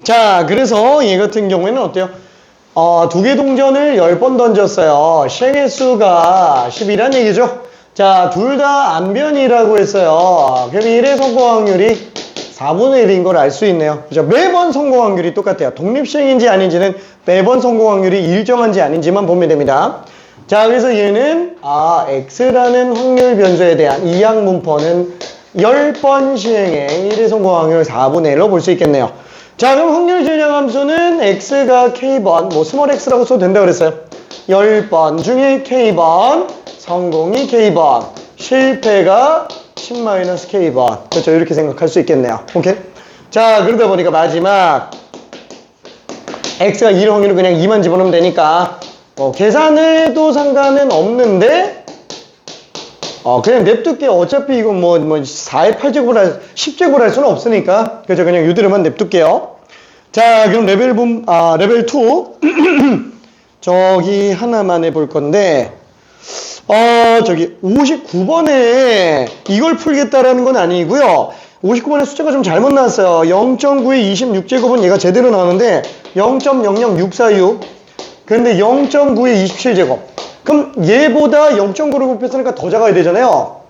자, 그래서 얘 같은 경우에는 어때요? 2개 동전을 10번 던졌어요. 시행횟수가 10이란 얘기죠. 자, 둘 다 암변이라고 했어요. 그럼 1의 성공 확률이 4분의 1인 걸 알 수 있네요. 그죠? 매번 성공 확률이 똑같아요. 독립시행인지 아닌지는 매번 성공 확률이 일정한지 아닌지만 보면 됩니다. 자, 그래서 얘는 x라는 확률 변수에 대한 이항분포는 10번 시행에 1의 성공 확률 4분의 1로 볼 수 있겠네요. 자, 그럼 확률 질량 함수는 x가 k번, 뭐 스몰 x라고 써도 된다고 그랬어요. 10번 중에 k번, 성공이 k번, 실패가 10-k번. 그렇죠. 이렇게 생각할 수 있겠네요. 오케이? 자, 그러다 보니까 마지막 x가 2의 확률을 그냥 2만 집어넣으면 되니까 계산을 해도 상관은 없는데 그냥 냅둘게요. 어차피 이건 뭐 4의 8제곱을 10제곱을 할 수는 없으니까. 그래서 그냥 이대로만 냅둘게요. 자, 그럼 레벨 2. 저기 하나만 해볼 건데, 저기 59번에 이걸 풀겠다라는 건 아니고요. 59번에 숫자가 좀 잘못 나왔어요. 0.9의 26제곱은 얘가 제대로 나오는데 0.00646. 그런데 0.9의 27제곱. 그럼 얘보다 0.9를 곱했으니까 더 작아야 되잖아요.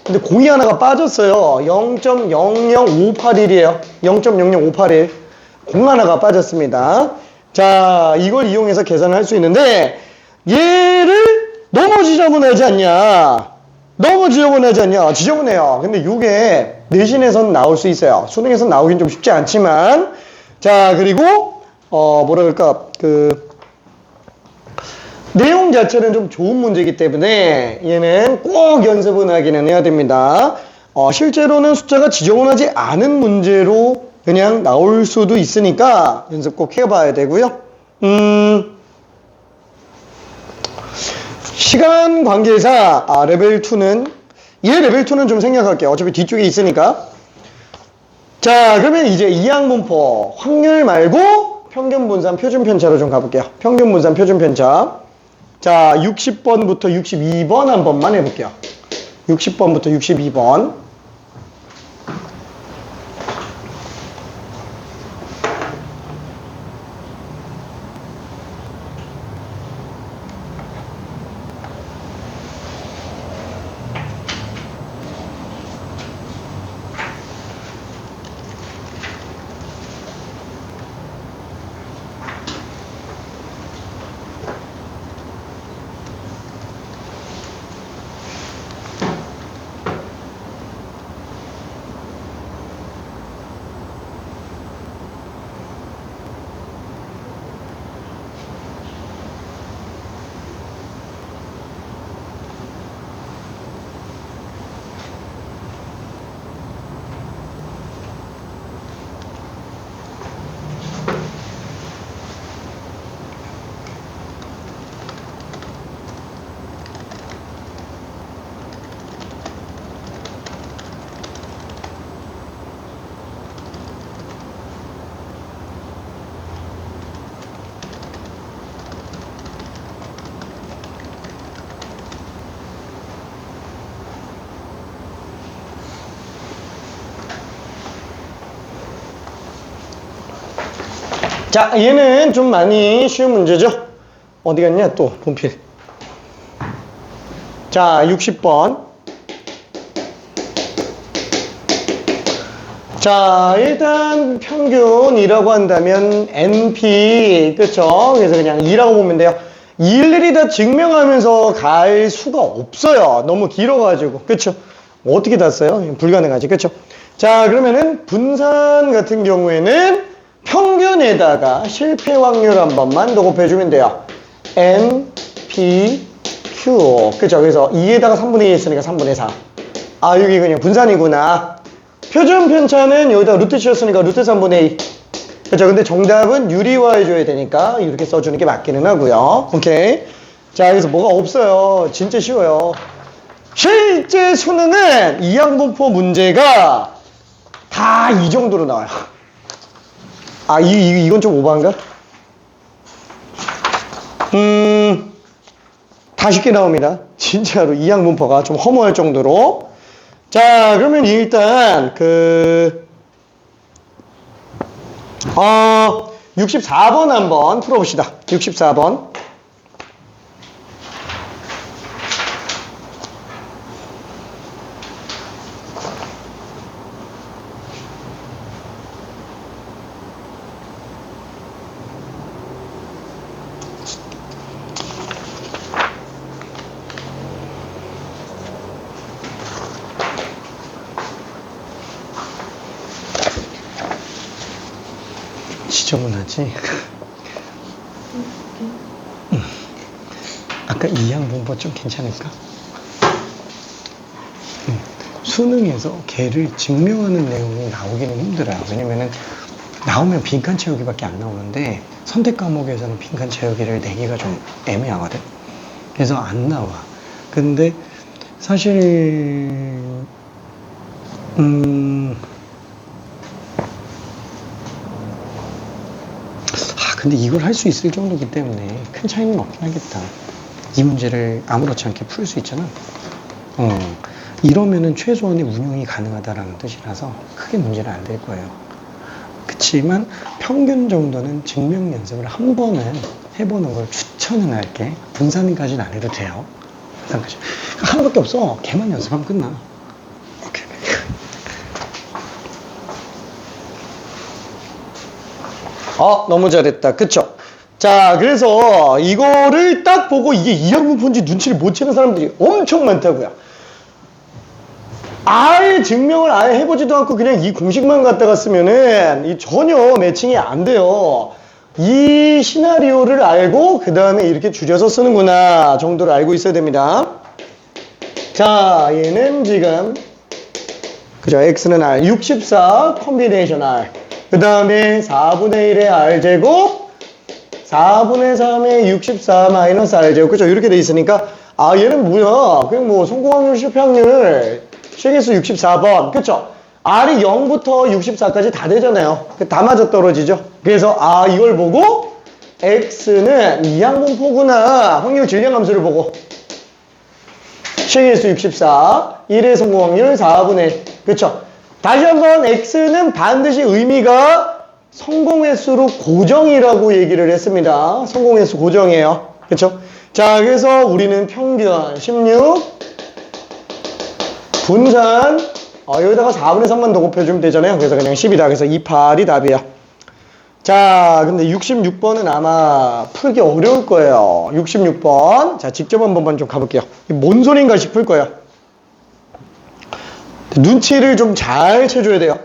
근데 공이 하나가 빠졌어요. 0.00581이에요. 0.00581. 공 하나가 빠졌습니다. 자, 이걸 이용해서 계산을 할 수 있는데 얘를 너무 지저분하지 않냐? 너무 지저분하지 않냐? 지저분해요. 근데 이게 내신에선 나올 수 있어요. 수능에선 나오긴 좀 쉽지 않지만 자, 그리고 뭐라 그럴까, 내용 자체는 좀 좋은 문제이기 때문에 얘는 꼭 연습은 하기는 해야 됩니다. 실제로는 숫자가 지정하지 않은 문제로 그냥 나올 수도 있으니까 연습 꼭 해봐야 되고요. 시간 관계상 레벨 2는 얘 레벨 2는 좀 생략할게요. 어차피 뒤쪽에 있으니까. 자, 그러면 이제 이항분포 확률 말고 평균 분산 표준 편차로 좀 가볼게요. 평균 분산 표준 편차. 자, 60번부터 62번 한 번만 해볼게요. 60번부터 62번. 자, 얘는 좀 많이 쉬운 문제죠? 어디 갔냐, 또, 분필. 자, 60번. 자, 일단 평균이라고 한다면 NP, 그쵸? 그래서 그냥 2라고 보면 돼요. 일일이 다 증명하면서 갈 수가 없어요. 너무 길어가지고. 그쵸? 어떻게 다 써요? 불가능하지. 그쵸? 자, 그러면은 분산 같은 경우에는 평균에다가 실패 확률 한 번만 더 곱해주면 돼요. N, P, Q. 그쵸? 그래서 2에다가 3분의 2 했으니까 3분의 4. 아, 여기 그냥 분산이구나. 표준 편차는 여기다 루트 씌웠으니까 루트 3분의 2. 그쵸? 근데 정답은 유리화해줘야 되니까 이렇게 써주는 게 맞기는 하고요. 오케이. 자, 그래서 뭐가 없어요. 진짜 쉬워요. 실제 수능은 이항분포 문제가 다 이 정도로 나와요. 아, 이건 좀 오버한가? 다 쉽게 나옵니다. 진짜로 이항분포가 좀 허무할 정도로. 자, 그러면 일단 64번 한번 풀어봅시다. 64번. 지저분하지? 아까 이항분포 좀 괜찮을까? 수능에서 걔를 증명하는 내용이 나오기는 힘들어요. 왜냐면은 나오면 빈칸 채우기밖에 안 나오는데 선택 과목에서는 빈칸 채우기를 내기가 좀 애매하거든. 그래서 안 나와. 근데 사실 근데 이걸 할 수 있을 정도기 때문에 큰 차이는 없긴 하겠다. 이 문제를 아무렇지 않게 풀 수 있잖아. 이러면은 최소한의 운용이 가능하다라는 뜻이라서 크게 문제는 안 될 거예요. 그치만 평균 정도는 증명 연습을 한 번은 해보는 걸 추천은 할게. 분산까지는 안 해도 돼요. 분산까지. 하나밖에 없어. 걔만 연습하면 끝나. 오케이. 너무 잘했다. 그쵸? 자, 그래서 이거를 딱 보고 이게 이항분포인지 눈치를 못 채는 사람들이 엄청 많다고요. 아예 증명을 해보지도 않고 그냥 이 공식만 갖다가 쓰면은 전혀 매칭이 안 돼요. 이 시나리오를 알고 그 다음에 이렇게 줄여서 쓰는구나 정도를 알고 있어야 됩니다. 자, 얘는 지금 그죠? x는 r 64 콤비네이션 r 그 다음에 4분의 1의 r제곱 4분의 3의 64 마이너스 r제곱 그죠? 이렇게 돼 있으니까 아 얘는 뭐야 그냥 뭐 성공확률 실패확률 시행횟수 64번 그쵸? r이 0부터 64까지 다 되잖아요. 다 맞아떨어지죠. 그래서 아 이걸 보고 x는 이항분포구나 확률 질량함수를 보고 시행횟수 64 1의 성공확률 4분의 1 그쵸? 다시 한번 x는 반드시 의미가 성공횟수로 고정이라고 얘기를 했습니다. 성공횟수 고정이에요. 그쵸? 자 그래서 우리는 평균 16 분산 여기다가 4분의 3만 더 곱해주면 되잖아요. 그래서 그냥 10이다. 그래서 28이 답이에요. 자, 근데 66번은 아마 풀기 어려울 거예요. 66번. 자, 직접 한 번만 좀 가볼게요. 뭔 소린가 싶을 거예요. 눈치를 좀 잘 채줘야 돼요.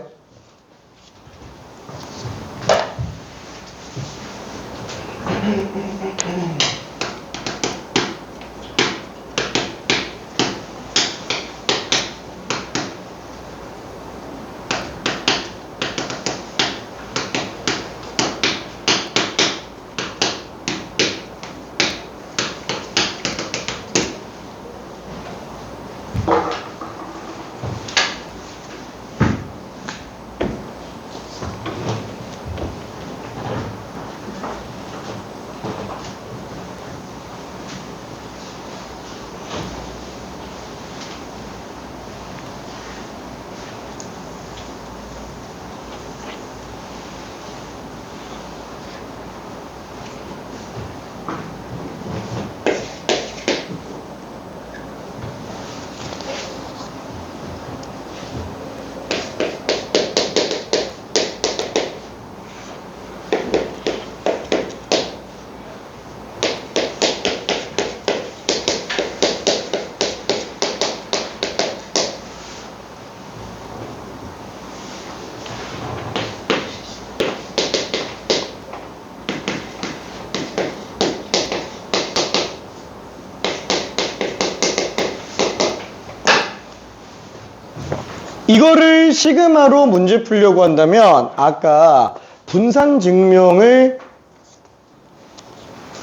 이거를 시그마로 문제 풀려고 한다면 아까 분산 증명을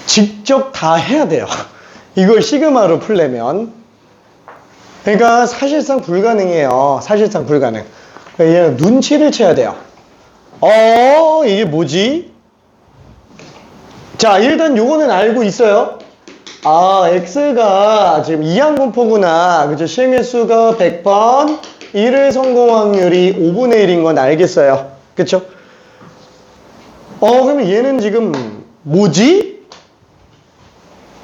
직접 다 해야 돼요. 이걸 시그마로 풀려면. 그러니까 사실상 불가능해요. 사실상 불가능. 그러니까 얘는 눈치를 채야 돼요. 이게 뭐지? 자, 일단 요거는 알고 있어요. 아, x가 지금 이항분포구나. 그죠? 시행횟수가 100번, 1의 성공 확률이 5분의 1인 건 알겠어요. 그쵸? 그러면 얘는 지금 뭐지?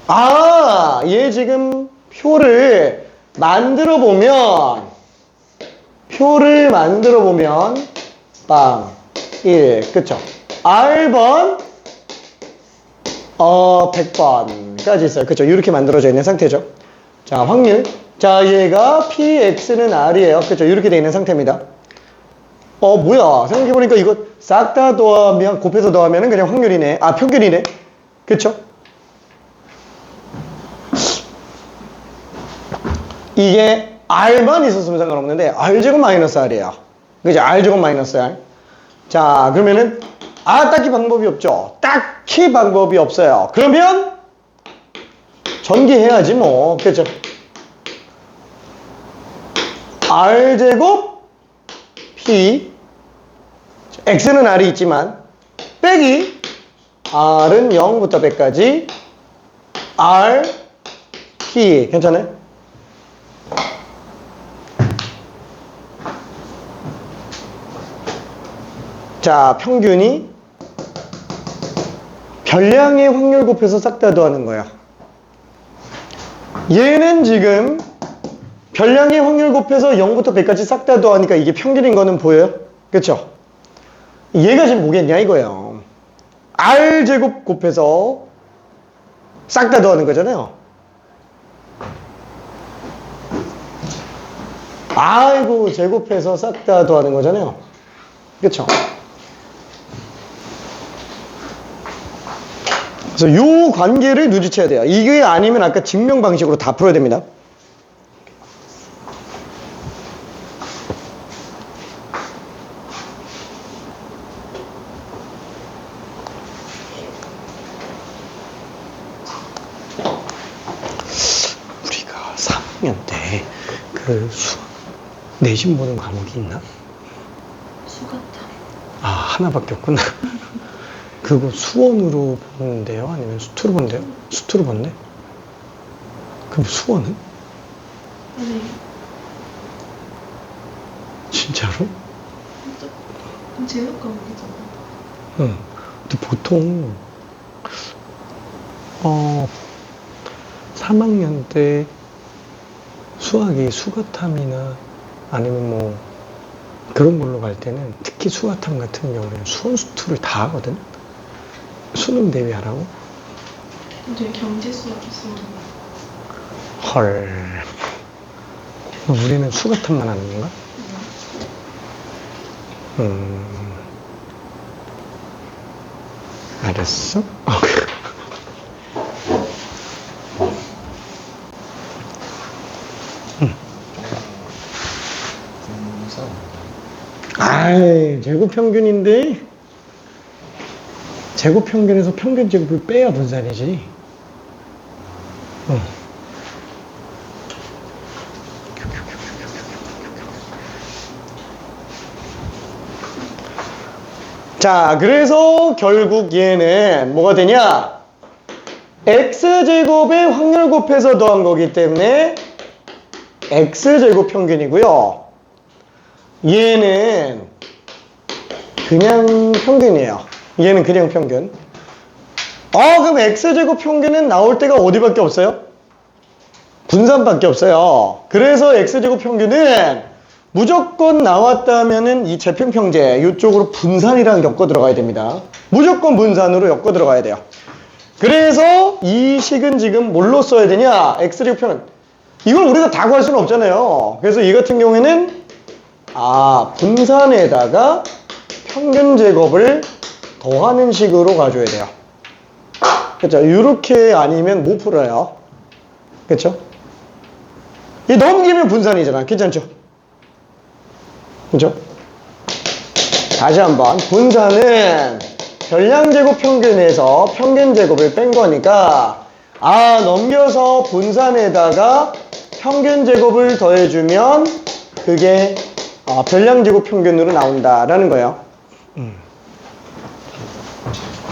아, 얘 지금 표를 만들어 보면 빵 1, 그쵸? R번 100번까지 있어요. 그쵸? 이렇게 만들어져 있는 상태죠. 자, 확률. 자, 얘가 PX는 R이에요. 그쵸? 이렇게 돼 있는 상태입니다. 뭐야. 생각해보니까 이거 싹 다 더하면, 곱해서 더하면 그냥 확률이네. 아, 평균이네. 그쵸? 이게 R만 있었으면 상관없는데, R제곱 마이너스 R이에요. 그죠? R제곱 마이너스 R. 자, 그러면은, 딱히 방법이 없죠. 딱히 방법이 없어요. 그러면, 전기해야지 뭐. 그죠? R제곱 P X는 R이 있지만 빼기 R은 0부터 100까지 R P 괜찮아요? 자, 평균이 별량의 확률 곱해서 싹 다 더하는 거야. 얘는 지금 별량의 확률 곱해서 0부터 100까지 싹 다 더하니까 이게 평균인 거는 보여요? 그쵸? 얘가 지금 뭐겠냐 이거예요. R제곱 곱해서 싹 다 더하는 거잖아요. 아이고 제곱해서 싹 다 더하는 거잖아요. 그쵸? 그래서 이 관계를 눈치채야 돼요. 이게 아니면 아까 증명 방식으로 다 풀어야 됩니다. 우리가 3학년 때 그 수학 내신 보는 과목이 있나? 수가탐. 아, 하나밖에 없구나. 그거 수원으로 보는데요? 아니면 수투로 본대요? 수투로 본대? 그럼 수원은? 네. 진짜로? 제육 과목이잖아. 응. 근데 보통 3학년 때 수학이 수가탐이나 아니면 뭐 그런 걸로 갈 때는 특히 수가탐 같은 경우에는 수원 수투를 다 하거든. 수능 대비하라고. 근데 경제 수업 있으면 헐. 우리는 수가탐만 하는 건가? 알았어. 아이, 제곱평균인데 제곱평균에서 평균 제곱을 빼야 분산이지. 자, 그래서 결국 얘는 뭐가 되냐? x제곱의 확률 곱해서 더한 거기 때문에 x제곱 평균이고요. 얘는 그냥 평균이에요. 얘는 그냥 평균. 그럼 x제곱 평균은 나올 때가 어디밖에 없어요? 분산밖에 없어요. 그래서 x제곱 평균은 무조건 나왔다면은 이 재평평제 이쪽으로 분산이랑 엮어 들어가야 됩니다. 무조건 분산으로 엮어 들어가야 돼요. 그래서 이 식은 지금 뭘로 써야 되냐? x제곱 평균. 이걸 우리가 다 구할 수는 없잖아요. 그래서 이 같은 경우에는 분산에다가 평균 제곱을 더하는 식으로 가줘야 돼요. 그렇죠? 이렇게 아니면 못 풀어요. 그렇죠? 이 넘기면 분산이잖아. 괜찮죠? 그죠? 다시 한번 분산은 별량제곱 평균에서 평균제곱을 뺀 거니까 넘겨서 분산에다가 평균제곱을 더해주면 그게 별량제곱 평균으로 나온다라는 거예요.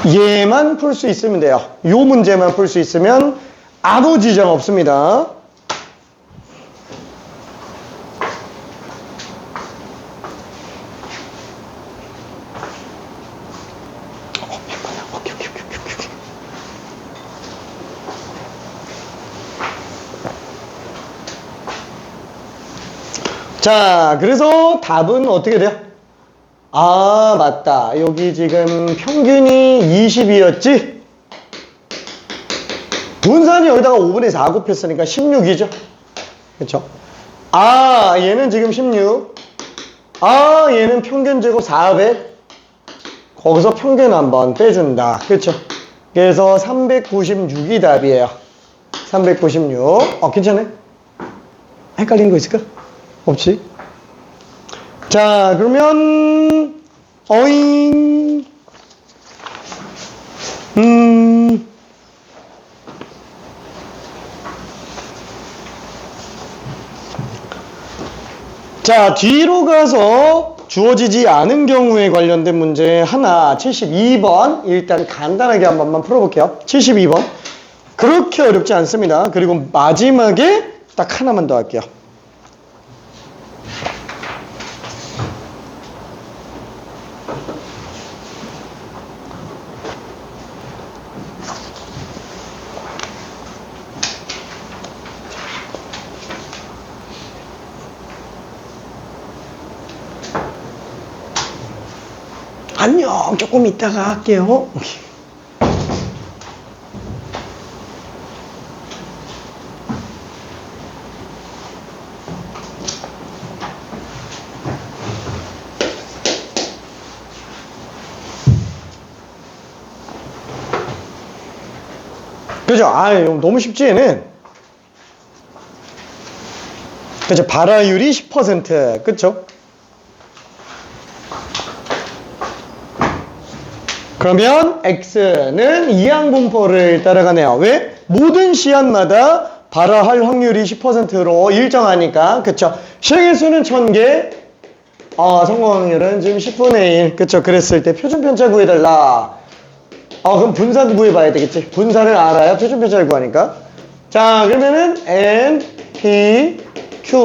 얘만 풀 수 있으면 돼요. 요 문제만 풀 수 있으면 아무 지장 없습니다. 자, 그래서 답은 어떻게 돼요? 맞다. 여기 지금 평균이 20이었지? 분산이 여기다가 5분의 4 곱했으니까 16이죠? 그쵸? 얘는 지금 16. 얘는 평균 제곱 400. 거기서 평균 한번 빼준다. 그쵸? 그래서 396이 답이에요. 396. 괜찮네? 헷갈리는 거 있을까? 없지? 자, 그러면 어잉 자, 뒤로 가서 주어지지 않은 경우에 관련된 문제 하나 72번 일단 간단하게 한 번만 풀어볼게요. 72번 그렇게 어렵지 않습니다. 그리고 마지막에 딱 하나만 더 할게요. 안녕. 조금 이따가 할게요. 그죠? 아, 너무 쉽지, 얘는. 그죠? 발화율이 10%. 그쵸? 그러면 X는 이항분포를 따라가네요. 왜? 모든 시한마다 발화할 확률이 10%로 일정하니까. 그쵸? 시행의 수는 1000개. 성공 확률은 지금 10분의 1. 그쵸? 그랬을 때 표준 편차 구해달라. 그럼 분산 구해봐야 되겠지. 분산을 알아야 표준 편차를 구하니까. 자, 그러면은 N, P, Q.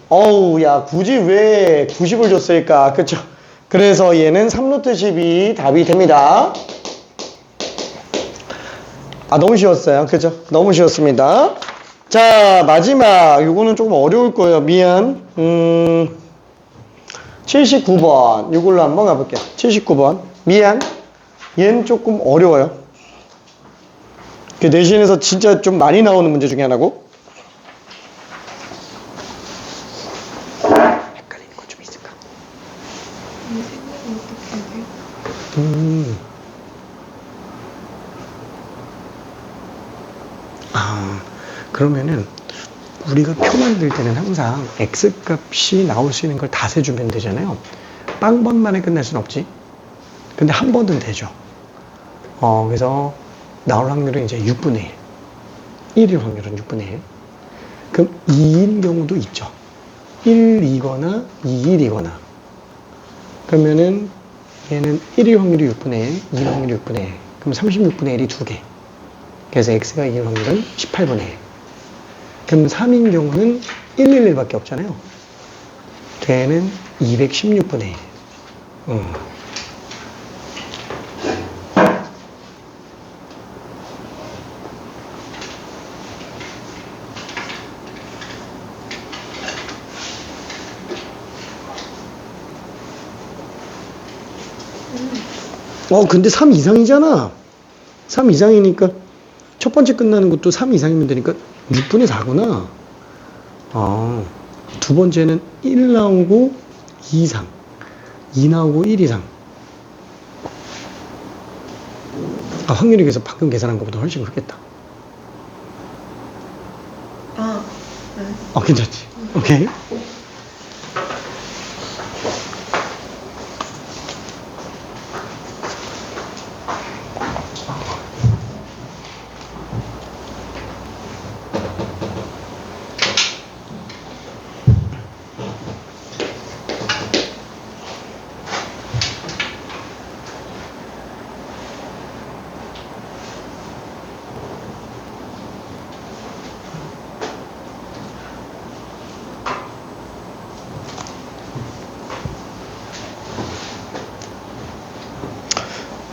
어우, 야, 굳이 왜 90을 줬을까? 그쵸? 그래서 얘는 3루트 12 답이 됩니다. 너무 쉬웠어요. 그죠? 너무 쉬웠습니다. 자, 마지막. 요거는 조금 어려울 거예요. 미안. 79번. 요걸로 한번 가볼게요. 79번. 미안. 얘는 조금 어려워요. 그 내신에서 진짜 좀 많이 나오는 문제 중에 하나고. 헷갈리는 거 좀 있을까? 이 생각은 어떻게 해요? 그러면은 우리가 표 만들 때는 항상 X값이 나올 수 있는 걸 다 세주면 되잖아요. 빵번만에 끝낼 순 없지. 근데 한 번은 되죠. 그래서 나올 확률은 이제 6분의 1. 1일 확률은 6분의 1. 그럼 2인 경우도 있죠. 1이거나 2일이거나. 그러면은 얘는 1일 확률이 6분의 1, 2일 확률이 6분의 1. 그럼 36분의 1이 2개. 그래서 X가 이길 확률은 18분의 1. 그럼 3인 경우는 111밖에 없잖아요. 걔는 216분의 1. 근데 3 이상이잖아. 3 이상이니까 첫 번째 끝나는 것도 3 이상이면 되니까 6분의 4구나. 두 번째는 1 나오고 2 이상. 2 나오고 1 이상. 확률이 그래서 방금 계산한 것보다 훨씬 크겠다. 네. 괜찮지? 오케이.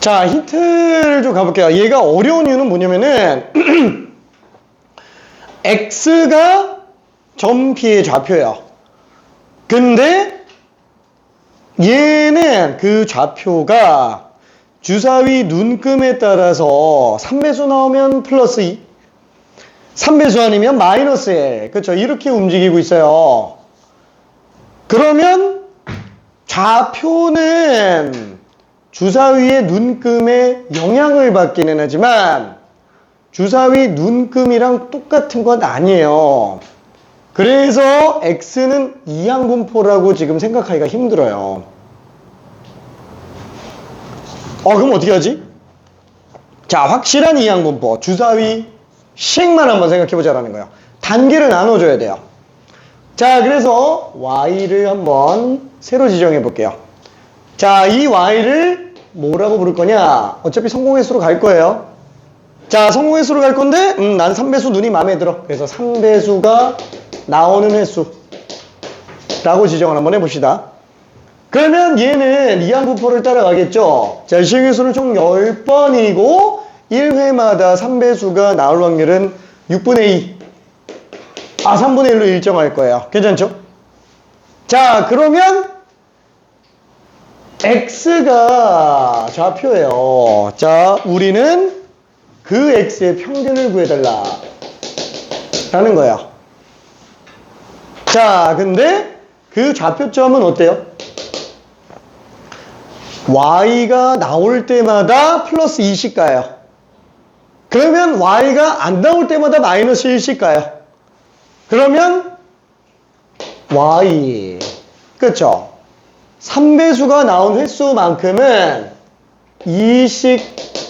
자, 힌트를 좀 가볼게요. 얘가 어려운 이유는 뭐냐면은 X가 점피의 좌표예요. 근데 얘는 그 좌표가 주사위 눈금에 따라서 3배수 나오면 플러스 2, 3배수 아니면 마이너스 1. 그렇죠? 이렇게 움직이고 있어요. 그러면 좌표는 주사위의 눈금에 영향을 받기는 하지만 주사위 눈금이랑 똑같은 건 아니에요. 그래서 X는 이항분포라고 지금 생각하기가 힘들어요. 그럼 어떻게 하지? 자, 확실한 이항분포. 주사위 식만 한번 생각해보자라는 거예요. 단계를 나눠줘야 돼요. 자, 그래서 Y를 한번 새로 지정해 볼게요. 자, 이 Y를 뭐라고 부를 거냐? 어차피 성공의 수로 갈 거예요. 자, 성공의 수로 갈 건데, 난 3배수 눈이 마음에 들어. 그래서 3배수가 나오는 횟수라고 지정을 한번 해봅시다. 그러면 얘는 이항분포를 따라가겠죠? 자, 시행횟수는 총 10번이고, 1회마다 3배수가 나올 확률은 6분의 2. 3분의 1로 일정할 거예요. 괜찮죠? 자, 그러면 X가 좌표예요. 자, 우리는 그 X의 평균을 구해달라 라는 거예요. 자, 근데 그 좌표점은 어때요? Y가 나올 때마다 플러스 2씩 가요. 그러면 y가 안 나올 때마다 마이너스 1씩가요. 그러면 y. 그쵸? 3배수가 나온 횟수만큼은 2씩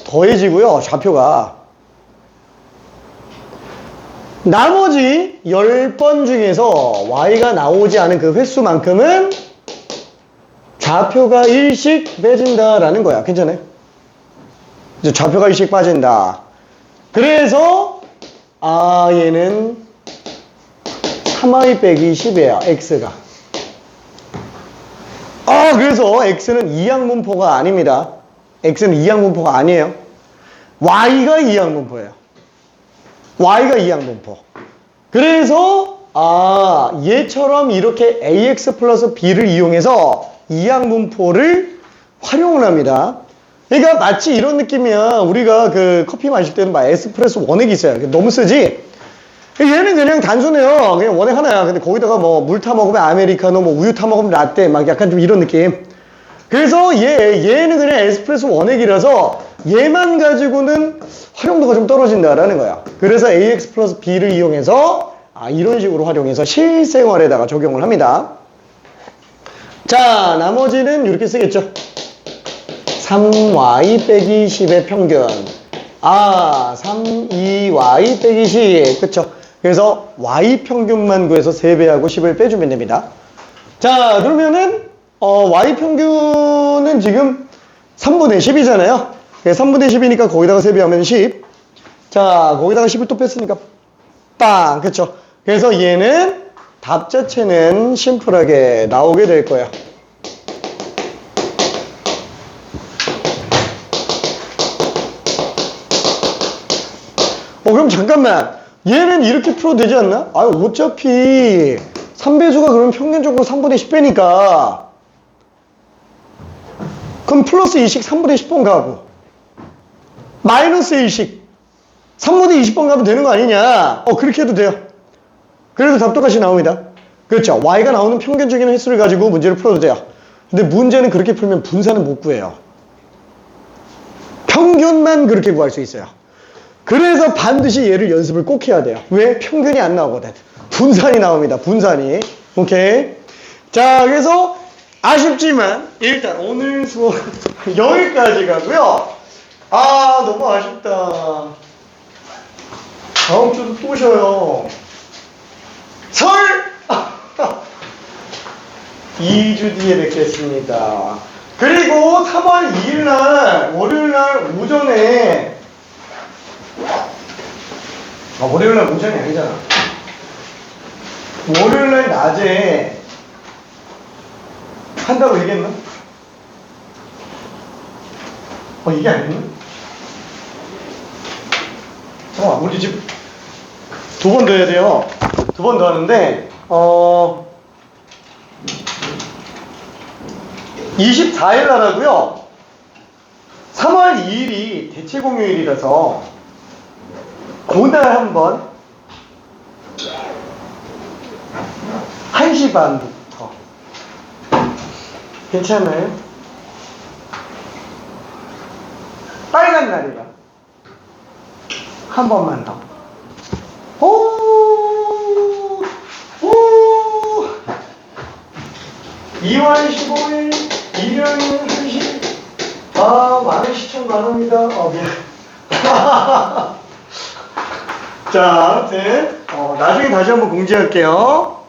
더해지고요. 좌표가. 나머지 10번 중에서 y가 나오지 않은 그 횟수만큼은 좌표가 1씩 빼진다라는 거야. 괜찮아요? 이제 좌표가 1씩 빠진다. 그래서 얘는 3y 빼기 10이에요. x가. 그래서 x는 이항분포가 아닙니다. x는 이항분포가 아니에요. y가 이항분포예요. y가 이항분포. 그래서 얘처럼 이렇게 ax 플러스 b를 이용해서 이항분포를 활용을 합니다. 그러니까 마치 이런 느낌이야. 우리가 그 커피 마실 때는 막 에스프레소 원액이 있어요. 너무 쓰지? 얘는 그냥 단순해요. 그냥 원액 하나야. 근데 거기다가 뭐 물 타 먹으면 아메리카노, 뭐 우유 타 먹으면 라떼, 막 약간 좀 이런 느낌. 그래서 얘는 그냥 에스프레소 원액이라서 얘만 가지고는 활용도가 좀 떨어진다라는 거야. 그래서 ax 플러스 b를 이용해서 이런 식으로 활용해서 실생활에다가 적용을 합니다. 자, 나머지는 이렇게 쓰겠죠. 3y 빼기 10의 평균. 3y 빼기 10. 그쵸? 그래서 y 평균만 구해서 3배하고 10을 빼주면 됩니다. 자, 그러면은 y 평균은 지금 3분의 10이잖아요. 3분의 10이니까 거기다가 3배하면 10. 자, 거기다가 10을 또 뺐으니까 빵. 그쵸? 그래서 얘는 답 자체는 심플하게 나오게 될 거예요. 그럼 잠깐만. 얘는 이렇게 풀어도 되지 않나? 어차피 3배수가 그러면 평균적으로 3분의 10배니까. 그럼 플러스 2씩 3분의 10번 가고. 마이너스 1씩 3분의 20번 가면 되는 거 아니냐? 그렇게 해도 돼요. 그래도 답 똑같이 나옵니다. 그렇죠. y가 나오는 평균적인 횟수를 가지고 문제를 풀어도 돼요. 근데 문제는 그렇게 풀면 분산은 못 구해요. 평균만 그렇게 구할 수 있어요. 그래서 반드시 얘를 연습을 꼭 해야 돼요. 왜? 평균이 안 나오거든. 분산이 나옵니다. 분산이. 오케이. 자, 그래서 아쉽지만 일단 오늘 수업 여기까지 가고요. 너무 아쉽다. 다음 주도 또 쉬어요. 설! 2주 뒤에 뵙겠습니다. 그리고 3월 2일날 월요일날 오전에 월요일날 오전이 아니잖아. 월요일날 낮에 한다고 얘기했나? 얘기 안 했나? 잠깐만, 우리 집 두 번 더 해야 돼요. 두 번 더 하는데 24일 날 하고요. 3월 2일이 대체 공휴일이라서 그날 한번 1시 반부터 괜찮아요? 빨간 날이라 한 번만 더. 2월 15일 일요일 1시. 많은 시청 바랍니다. 미안. 자, 아무튼 나중에 다시 한번 공지할게요.